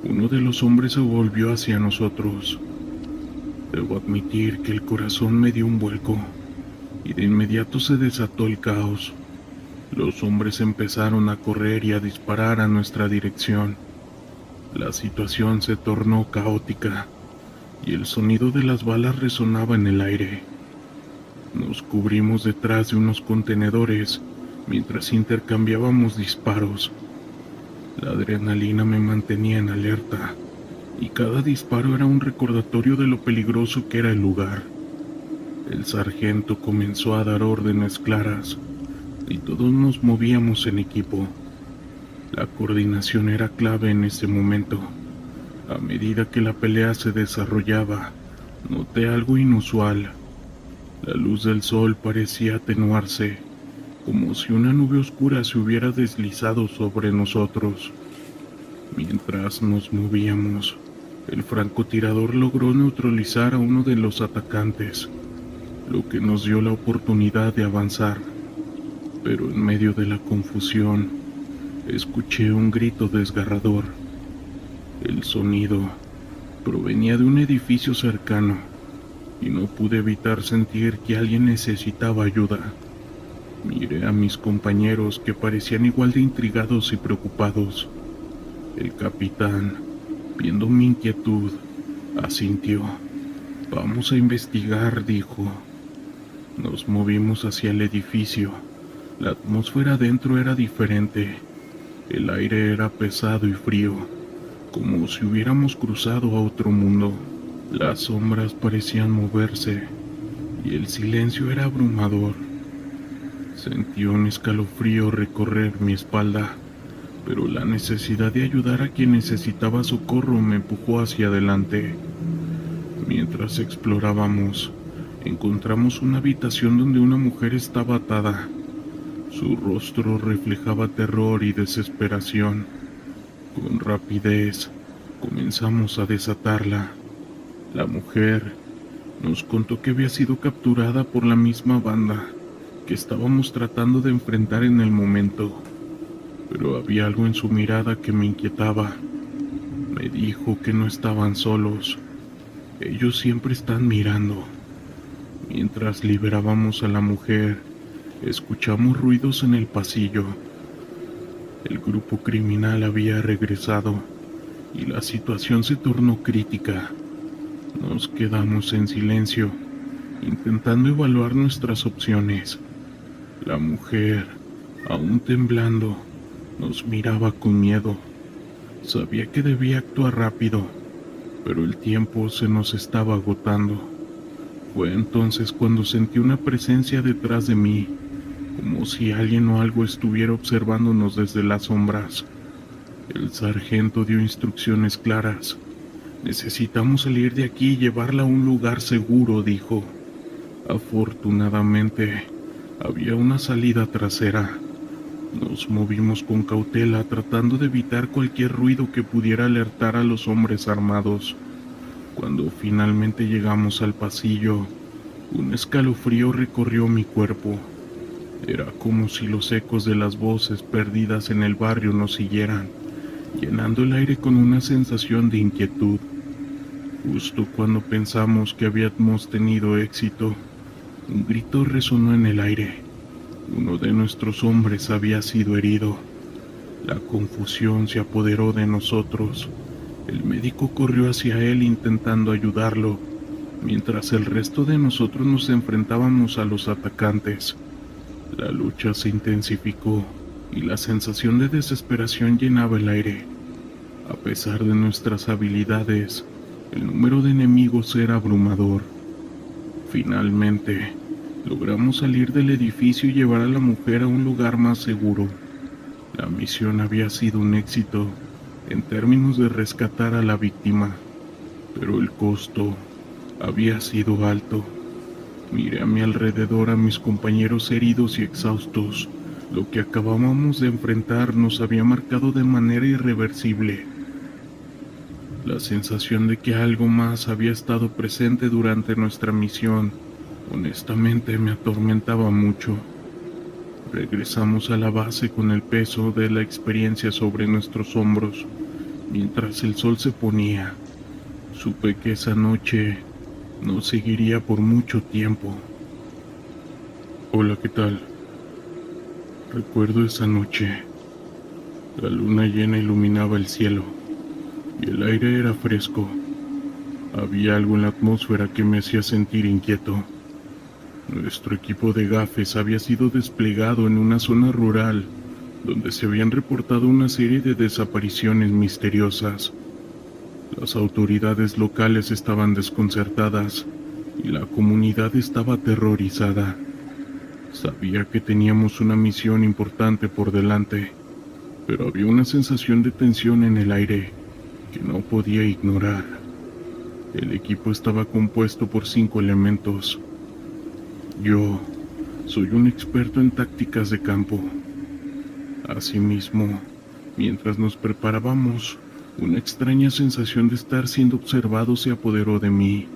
uno de los hombres se volvió hacia nosotros. Debo admitir que el corazón me dio un vuelco, y de inmediato se desató el caos. Los hombres empezaron a correr y a disparar a nuestra dirección. La situación se tornó caótica, y el sonido de las balas resonaba en el aire. Nos cubrimos detrás de unos contenedores mientras intercambiábamos disparos. La adrenalina me mantenía en alerta, y cada disparo era un recordatorio de lo peligroso que era el lugar. El sargento comenzó a dar órdenes claras, y todos nos movíamos en equipo. La coordinación era clave en ese momento. A medida que la pelea se desarrollaba, noté algo inusual. La luz del sol parecía atenuarse, como si una nube oscura se hubiera deslizado sobre nosotros. Mientras nos movíamos, el francotirador logró neutralizar a uno de los atacantes, lo que nos dio la oportunidad de avanzar. Pero en medio de la confusión, escuché un grito desgarrador. El sonido Provenía de un edificio cercano, y no pude evitar sentir que alguien necesitaba ayuda. Miré a mis compañeros que parecían igual de intrigados y preocupados. El capitán, viendo mi inquietud, asintió. Vamos a investigar, dijo. Nos movimos hacia el edificio. La atmósfera dentro era diferente. El aire era pesado y frío, como si hubiéramos cruzado a otro mundo. Las sombras parecían moverse, y el silencio era abrumador. Sentí un escalofrío recorrer mi espalda, pero la necesidad de ayudar a quien necesitaba socorro me empujó hacia adelante. Mientras explorábamos, encontramos una habitación donde una mujer estaba atada. Su rostro reflejaba terror y desesperación. Con rapidez, comenzamos a desatarla. La mujer nos contó que había sido capturada por la misma banda que estábamos tratando de enfrentar en el momento, pero había algo en su mirada que me inquietaba. Me dijo que no estaban solos. Ellos siempre están mirando. Mientras liberábamos a la mujer, escuchamos ruidos en el pasillo. El grupo criminal había regresado y la situación se tornó crítica. Nos quedamos en silencio, intentando evaluar nuestras opciones. La mujer, aún temblando, nos miraba con miedo. Sabía que debía actuar rápido, pero el tiempo se nos estaba agotando. Fue entonces cuando sentí una presencia detrás de mí, como si alguien o algo estuviera observándonos desde las sombras. El sargento dio instrucciones claras. Necesitamos salir de aquí y llevarla a un lugar seguro, dijo. Afortunadamente, había una salida trasera. Nos movimos con cautela, tratando de evitar cualquier ruido que pudiera alertar a los hombres armados. Cuando finalmente llegamos al pasillo, un escalofrío recorrió mi cuerpo. Era como si los ecos de las voces perdidas en el barrio nos siguieran, llenando el aire con una sensación de inquietud. Justo cuando pensamos que habíamos tenido éxito, un grito resonó en el aire. Uno de nuestros hombres había sido herido. La confusión se apoderó de nosotros. El médico corrió hacia él intentando ayudarlo, mientras el resto de nosotros nos enfrentábamos a los atacantes. La lucha se intensificó y la sensación de desesperación llenaba el aire. A pesar de nuestras habilidades, el número de enemigos era abrumador. Finalmente, logramos salir del edificio y llevar a la mujer a un lugar más seguro. La misión había sido un éxito en términos de rescatar a la víctima, pero el costo había sido alto. Miré a mi alrededor a mis compañeros heridos y exhaustos. Lo que acabábamos de enfrentar nos había marcado de manera irreversible. La sensación de que algo más había estado presente durante nuestra misión, honestamente, me atormentaba mucho. Regresamos a la base con el peso de la experiencia sobre nuestros hombros, mientras el sol se ponía. Supe que esa noche no seguiría por mucho tiempo. Hola, ¿qué tal? Recuerdo esa noche. La luna llena iluminaba el cielo y el aire era fresco. Había algo en la atmósfera que me hacía sentir inquieto. Nuestro equipo de gafes había sido desplegado en una zona rural donde se habían reportado una serie de desapariciones misteriosas. Las autoridades locales estaban desconcertadas y la comunidad estaba aterrorizada. Sabía que teníamos una misión importante por delante, pero había una sensación de tensión en el aire que no podía ignorar. El equipo estaba compuesto por 5 elementos. Yo soy un experto en tácticas de campo. Asimismo, mientras nos preparábamos, una extraña sensación de estar siendo observado se apoderó de mí.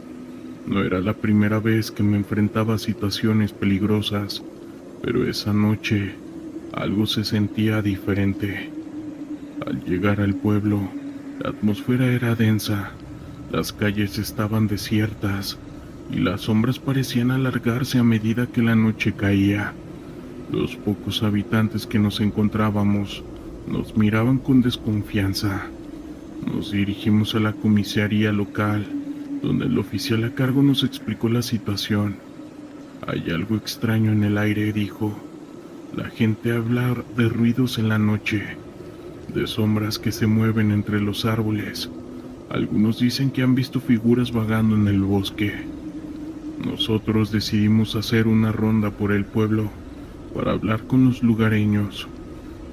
No era la primera vez que me enfrentaba a situaciones peligrosas, pero esa noche algo se sentía diferente. Al llegar al pueblo, la atmósfera era densa. Las calles estaban desiertas y las sombras parecían alargarse a medida que la noche caía. Los pocos habitantes que nos encontrábamos nos miraban con desconfianza. Nos dirigimos a la comisaría local, donde el oficial a cargo nos explicó la situación. Hay algo extraño en el aire, dijo. La gente habla de ruidos en la noche, de sombras que se mueven entre los árboles. Algunos dicen que han visto figuras vagando en el bosque. Nosotros decidimos hacer una ronda por el pueblo para hablar con los lugareños.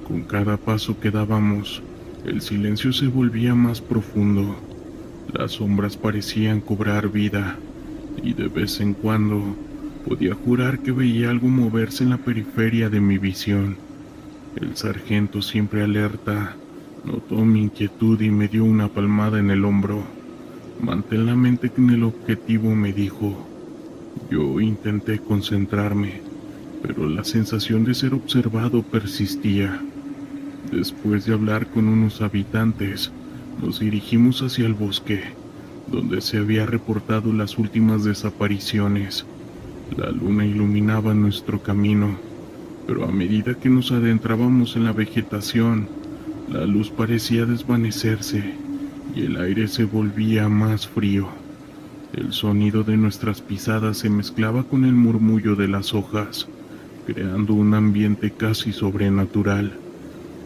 Con cada paso que dábamos, el silencio se volvía más profundo. Las sombras parecían cobrar vida, y de vez en cuando podía jurar que veía algo moverse en la periferia de mi visión. El sargento, siempre alerta, notó mi inquietud y me dio una palmada en el hombro. Mantén la mente en el objetivo, me dijo. Yo intenté concentrarme, pero la sensación de ser observado persistía. Después de hablar con unos habitantes, nos dirigimos hacia el bosque, donde se había reportado las últimas desapariciones. La luna iluminaba nuestro camino, pero a medida que nos adentrábamos en la vegetación, la luz parecía desvanecerse y el aire se volvía más frío. El sonido de nuestras pisadas se mezclaba con el murmullo de las hojas, creando un ambiente casi sobrenatural.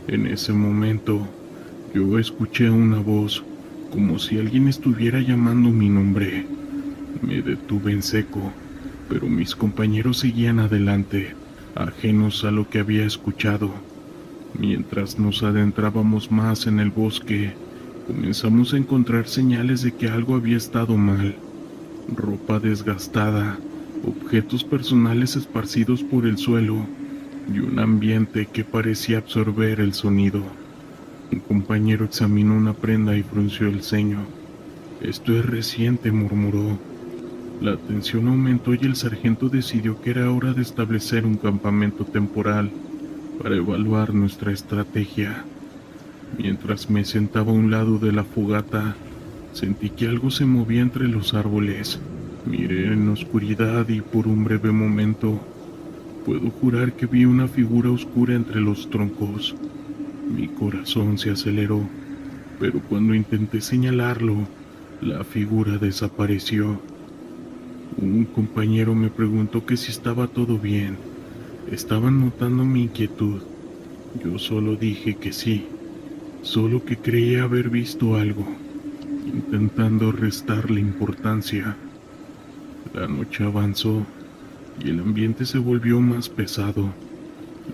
En ese momento, yo escuché una voz, como si alguien estuviera llamando mi nombre. Me detuve en seco, pero mis compañeros seguían adelante, ajenos a lo que había escuchado. Mientras nos adentrábamos más en el bosque, comenzamos a encontrar señales de que algo había estado mal. Ropa desgastada, objetos personales esparcidos por el suelo y un ambiente que parecía absorber el sonido. Un compañero examinó una prenda y frunció el ceño. Esto es reciente, murmuró. La tensión aumentó y el sargento decidió que era hora de establecer un campamento temporal para evaluar nuestra estrategia. Mientras me sentaba a un lado de la fogata, sentí que algo se movía entre los árboles. Miré en la oscuridad y por un breve momento puedo jurar que vi una figura oscura entre los troncos. Mi corazón se aceleró, pero cuando intenté señalarlo, la figura desapareció. Un compañero me preguntó que si estaba todo bien. Estaban notando mi inquietud. Yo solo dije que sí, solo que creía haber visto algo, intentando restarle importancia. La noche avanzó y el ambiente se volvió más pesado.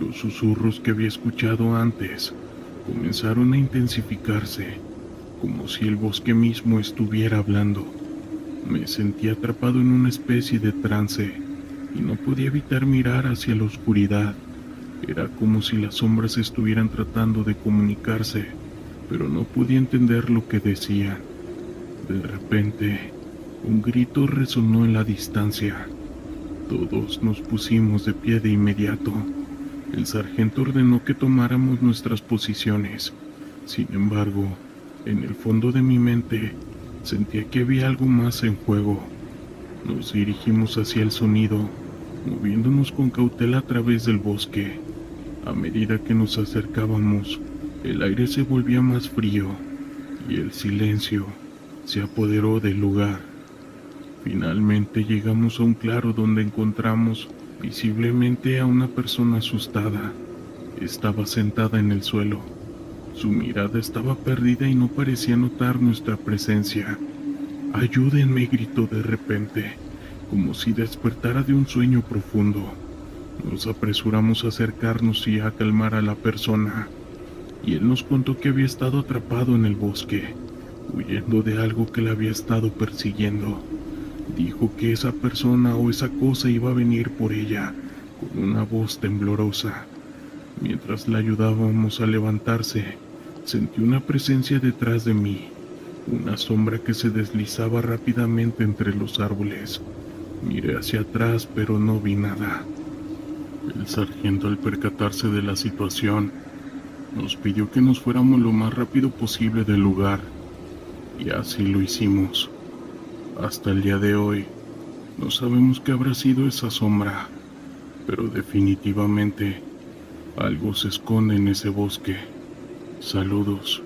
Los susurros que había escuchado antes comenzaron a intensificarse, como si el bosque mismo estuviera hablando. Me sentí atrapado en una especie de trance y no podía evitar mirar hacia la oscuridad. Era como si las sombras estuvieran tratando de comunicarse, pero no podía entender lo que decían. De repente, un grito resonó en la distancia. Todos nos pusimos de pie de inmediato. El sargento ordenó que tomáramos nuestras posiciones. Sin embargo, en el fondo de mi mente, sentía que había algo más en juego. Nos dirigimos hacia el sonido, moviéndonos con cautela a través del bosque. A medida que nos acercábamos, el aire se volvía más frío y el silencio se apoderó del lugar. Finalmente llegamos a un claro donde encontramos visiblemente a una persona asustada. Estaba sentada en el suelo. Su mirada estaba perdida y no parecía notar nuestra presencia. «Ayúdenme», gritó de repente, como si despertara de un sueño profundo. Nos apresuramos a acercarnos y a calmar a la persona, y él nos contó que había estado atrapado en el bosque, huyendo de algo que le había estado persiguiendo. Dijo que esa persona o esa cosa iba a venir por ella, con una voz temblorosa. Mientras la ayudábamos a levantarse, sentí una presencia detrás de mí, una sombra que se deslizaba rápidamente entre los árboles. Miré hacia atrás, pero no vi nada. El sargento, al percatarse de la situación, nos pidió que nos fuéramos lo más rápido posible del lugar. Y así lo hicimos. Hasta el día de hoy, no sabemos qué habrá sido esa sombra, pero definitivamente algo se esconde en ese bosque. Saludos.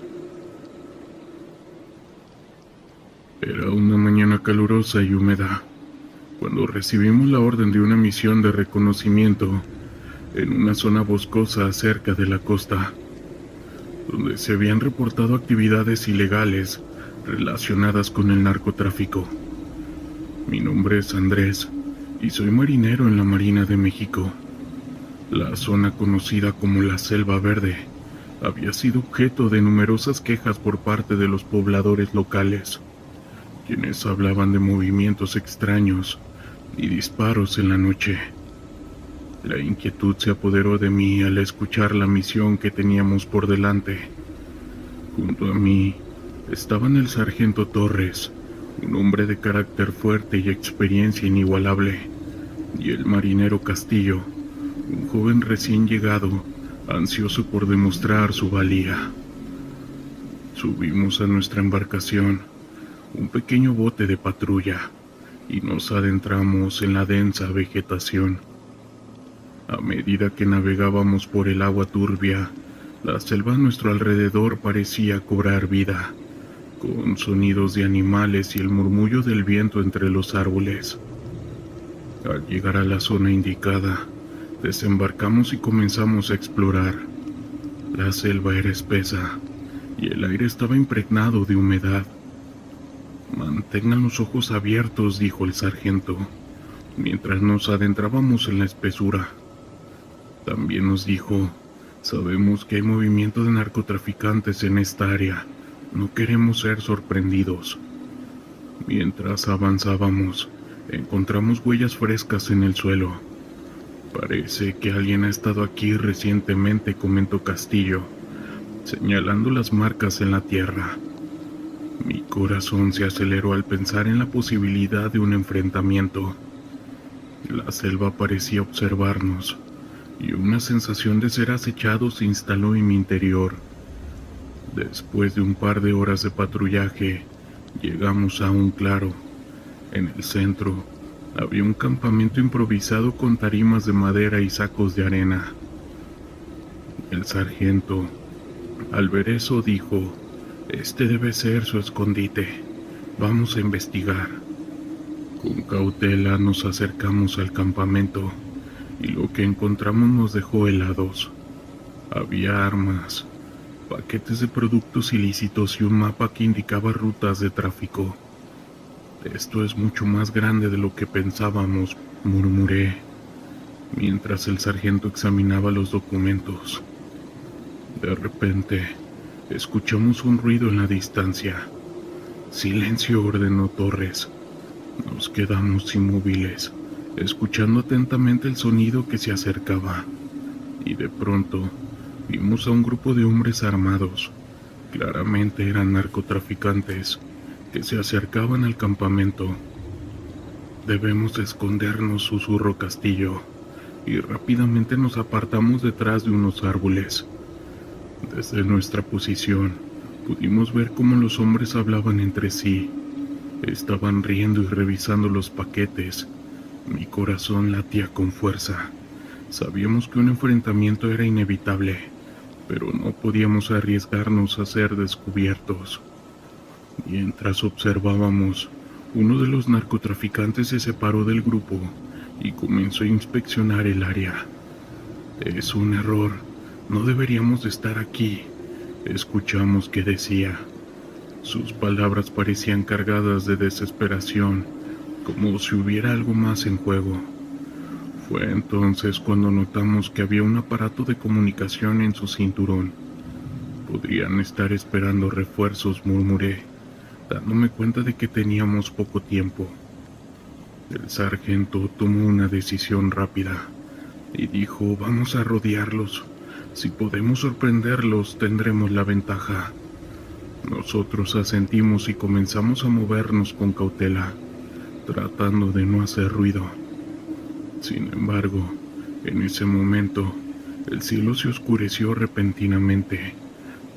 Era una mañana calurosa y húmeda, cuando recibimos la orden de una misión de reconocimiento en una zona boscosa cerca de la costa, donde se habían reportado actividades ilegales relacionadas con el narcotráfico. Mi nombre es Andrés y soy marinero en la Marina de México. La zona conocida como la Selva Verde había sido objeto de numerosas quejas por parte de los pobladores locales, quienes hablaban de movimientos extraños y disparos en la noche. La inquietud se apoderó de mí al escuchar la misión que teníamos por delante. Junto a mí estaban el sargento Torres, un hombre de carácter fuerte y experiencia inigualable, y el marinero Castillo, un joven recién llegado, ansioso por demostrar su valía. Subimos a nuestra embarcación, un pequeño bote de patrulla, y nos adentramos en la densa vegetación. A medida que navegábamos por el agua turbia, la selva a nuestro alrededor parecía cobrar vida, con sonidos de animales y el murmullo del viento entre los árboles. Al llegar a la zona indicada, desembarcamos y comenzamos a explorar. La selva era espesa y el aire estaba impregnado de humedad. «Mantengan los ojos abiertos», dijo el sargento, mientras nos adentrábamos en la espesura. También nos dijo: «Sabemos que hay movimiento de narcotraficantes en esta área. No queremos ser sorprendidos». Mientras avanzábamos, encontramos huellas frescas en el suelo. «Parece que alguien ha estado aquí recientemente», comentó Castillo, señalando las marcas en la tierra. Mi corazón se aceleró al pensar en la posibilidad de un enfrentamiento. La selva parecía observarnos, y una sensación de ser acechado se instaló en mi interior. Después de un par de horas de patrullaje, llegamos a un claro. En el centro había un campamento improvisado con tarimas de madera y sacos de arena. El sargento, al ver eso, dijo: «Este debe ser su escondite. Vamos a investigar». Con cautela nos acercamos al campamento, y lo que encontramos nos dejó helados. Había armas, paquetes de productos ilícitos y un mapa que indicaba rutas de tráfico. «Esto es mucho más grande de lo que pensábamos», murmuré, mientras el sargento examinaba los documentos. De repente, escuchamos un ruido en la distancia. «Silencio», ordenó Torres. Nos quedamos inmóviles, escuchando atentamente el sonido que se acercaba, y de pronto vimos a un grupo de hombres armados. Claramente eran narcotraficantes que se acercaban al campamento. «Debemos escondernos», susurró Castillo, y rápidamente nos apartamos detrás de unos árboles. Desde nuestra posición pudimos ver cómo los hombres hablaban entre sí. Estaban riendo y revisando los paquetes. Mi corazón latía con fuerza. Sabíamos que un enfrentamiento era inevitable, pero no podíamos arriesgarnos a ser descubiertos. Mientras observábamos, uno de los narcotraficantes se separó del grupo y comenzó a inspeccionar el área. «Es un error. No deberíamos estar aquí», escuchamos que decía. Sus palabras parecían cargadas de desesperación, como si hubiera algo más en juego. Fue entonces cuando notamos que había un aparato de comunicación en su cinturón. «Podrían estar esperando refuerzos», murmuré, dándome cuenta de que teníamos poco tiempo. El sargento tomó una decisión rápida y dijo: «Vamos a rodearlos. Si podemos sorprenderlos, tendremos la ventaja». Nosotros asentimos y comenzamos a movernos con cautela, tratando de no hacer ruido. Sin embargo, en ese momento, el cielo se oscureció repentinamente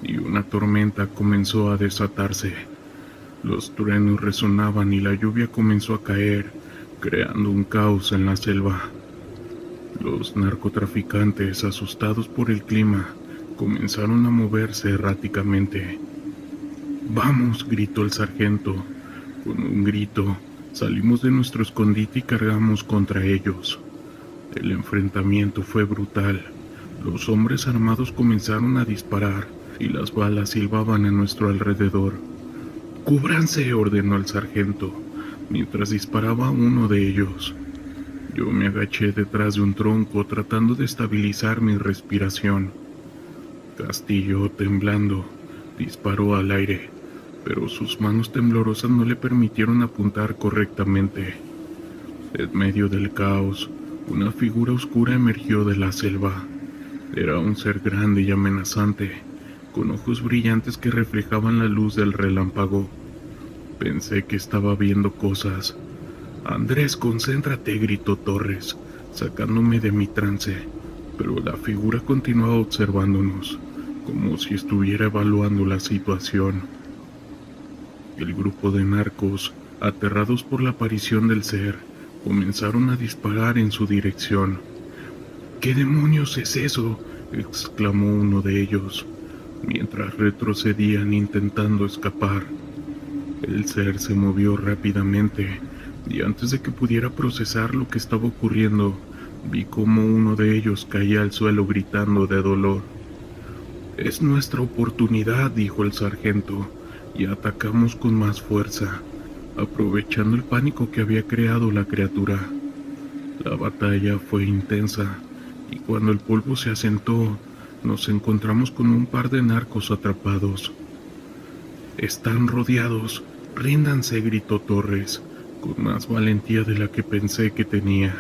y una tormenta comenzó a desatarse. Los truenos resonaban y la lluvia comenzó a caer, creando un caos en la selva. Los narcotraficantes, asustados por el clima, comenzaron a moverse erráticamente. «¡Vamos!», gritó el sargento. Con un grito, salimos de nuestro escondite y cargamos contra ellos. El enfrentamiento fue brutal. Los hombres armados comenzaron a disparar y las balas silbaban a nuestro alrededor. «¡Cúbranse!», ordenó el sargento, mientras disparaba a uno de ellos. Yo me agaché detrás de un tronco tratando de estabilizar mi respiración. Castillo, temblando, disparó al aire, pero sus manos temblorosas no le permitieron apuntar correctamente. En medio del caos, una figura oscura emergió de la selva. Era un ser grande y amenazante, con ojos brillantes que reflejaban la luz del relámpago. Pensé que estaba viendo cosas. «Andrés, concéntrate», gritó Torres, sacándome de mi trance, pero la figura continuaba observándonos, como si estuviera evaluando la situación. El grupo de narcos, aterrados por la aparición del ser, comenzaron a disparar en su dirección. «¿Qué demonios es eso?», exclamó uno de ellos, mientras retrocedían intentando escapar. El ser se movió rápidamente, y antes de que pudiera procesar lo que estaba ocurriendo, vi cómo uno de ellos caía al suelo gritando de dolor. «Es nuestra oportunidad», dijo el sargento, y atacamos con más fuerza, aprovechando el pánico que había creado la criatura. La batalla fue intensa, y cuando el polvo se asentó, nos encontramos con un par de narcos atrapados. «Están rodeados, ríndanse», gritó Torres, con más valentía de la que pensé que tenía.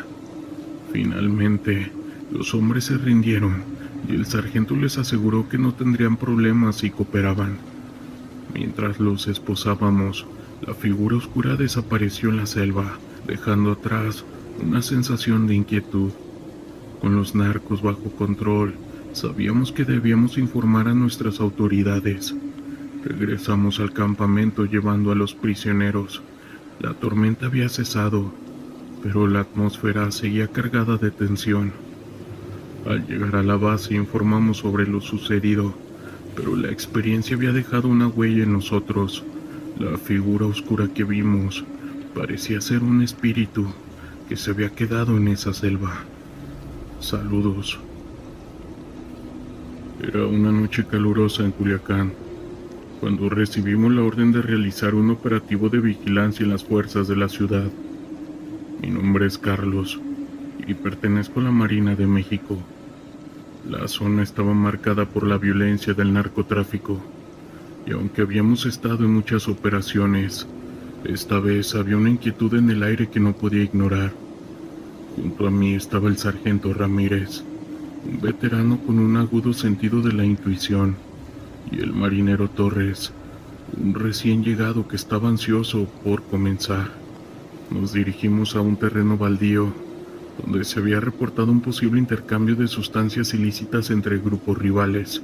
Finalmente, los hombres se rindieron, y el sargento les aseguró que no tendrían problemas si cooperaban. Mientras los esposábamos, la figura oscura desapareció en la selva, dejando atrás una sensación de inquietud. Con los narcos bajo control, sabíamos que debíamos informar a nuestras autoridades. Regresamos al campamento llevando a los prisioneros. La tormenta había cesado, pero la atmósfera seguía cargada de tensión. Al llegar a la base informamos sobre lo sucedido, pero la experiencia había dejado una huella en nosotros. La figura oscura que vimos parecía ser un espíritu que se había quedado en esa selva. Saludos. Era una noche calurosa en Culiacán, cuando recibimos la orden de realizar un operativo de vigilancia en las fuerzas de la ciudad. Mi nombre es Carlos y pertenezco a la Marina de México. La zona estaba marcada por la violencia del narcotráfico, y aunque habíamos estado en muchas operaciones, esta vez había una inquietud en el aire que no podía ignorar. Junto a mí estaba el sargento Ramírez, un veterano con un agudo sentido de la intuición, y el marinero Torres, un recién llegado que estaba ansioso por comenzar. Nos dirigimos a un terreno baldío, donde se había reportado un posible intercambio de sustancias ilícitas entre grupos rivales.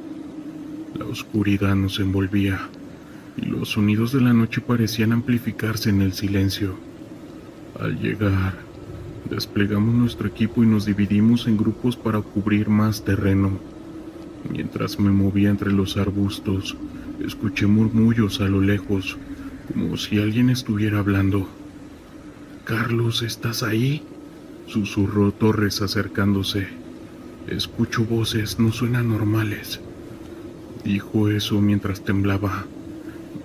La oscuridad nos envolvía, y los sonidos de la noche parecían amplificarse en el silencio. Al llegar, desplegamos nuestro equipo y nos dividimos en grupos para cubrir más terreno. Mientras me movía entre los arbustos, escuché murmullos a lo lejos, como si alguien estuviera hablando. «Carlos, ¿estás ahí?», susurró Torres acercándose. «Escucho voces, no suenan normales». Dijo eso mientras temblaba.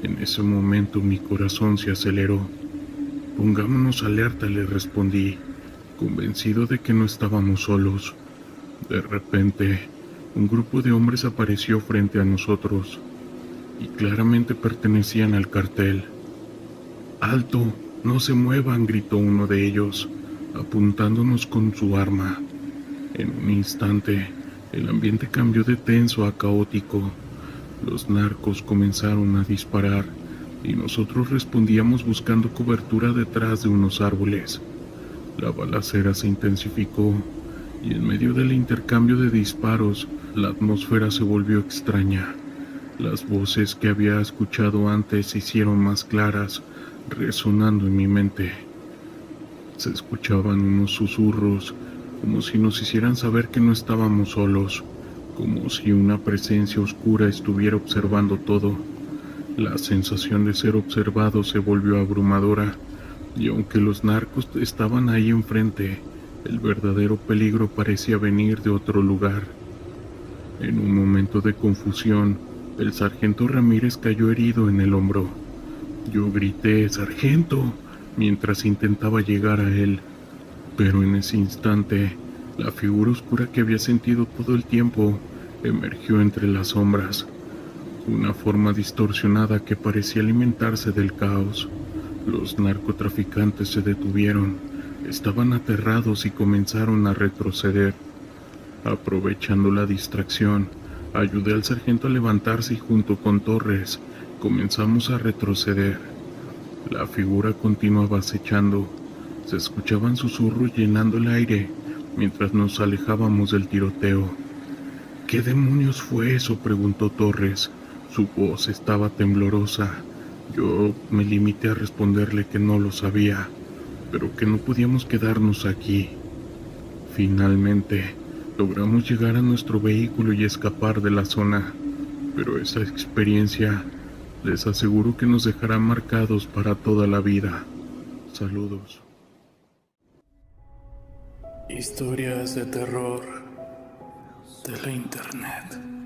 En ese momento mi corazón se aceleró. «Pongámonos alerta», le respondí, convencido de que no estábamos solos. De repente, un grupo de hombres apareció frente a nosotros, y claramente pertenecían al cartel. «¡Alto! ¡No se muevan!», gritó uno de ellos, apuntándonos con su arma. En un instante, el ambiente cambió de tenso a caótico. Los narcos comenzaron a disparar, y nosotros respondíamos buscando cobertura detrás de unos árboles. La balacera se intensificó, y en medio del intercambio de disparos, la atmósfera se volvió extraña. Las voces que había escuchado antes se hicieron más claras, resonando en mi mente. Se escuchaban unos susurros, como si nos hicieran saber que no estábamos solos, como si una presencia oscura estuviera observando todo. La sensación de ser observado se volvió abrumadora, y aunque los narcos estaban ahí enfrente, el verdadero peligro parecía venir de otro lugar. En un momento de confusión, el sargento Ramírez cayó herido en el hombro. Yo grité, «¡Sargento!», mientras intentaba llegar a él, pero en ese instante, la figura oscura que había sentido todo el tiempo emergió entre las sombras, una forma distorsionada que parecía alimentarse del caos. Los narcotraficantes se detuvieron, estaban aterrados y comenzaron a retroceder. Aprovechando la distracción, ayudé al sargento a levantarse y junto con Torres comenzamos a retroceder. La figura continuaba acechando. Se escuchaban susurros llenando el aire mientras nos alejábamos del tiroteo. «¿Qué demonios fue eso?», preguntó Torres. Su voz estaba temblorosa. Yo me limité a responderle que no lo sabía, pero que no podíamos quedarnos aquí. Finalmente, logramos llegar a nuestro vehículo y escapar de la zona, pero esa experiencia les aseguro que nos dejará marcados para toda la vida. Saludos. Historias de terror de la internet.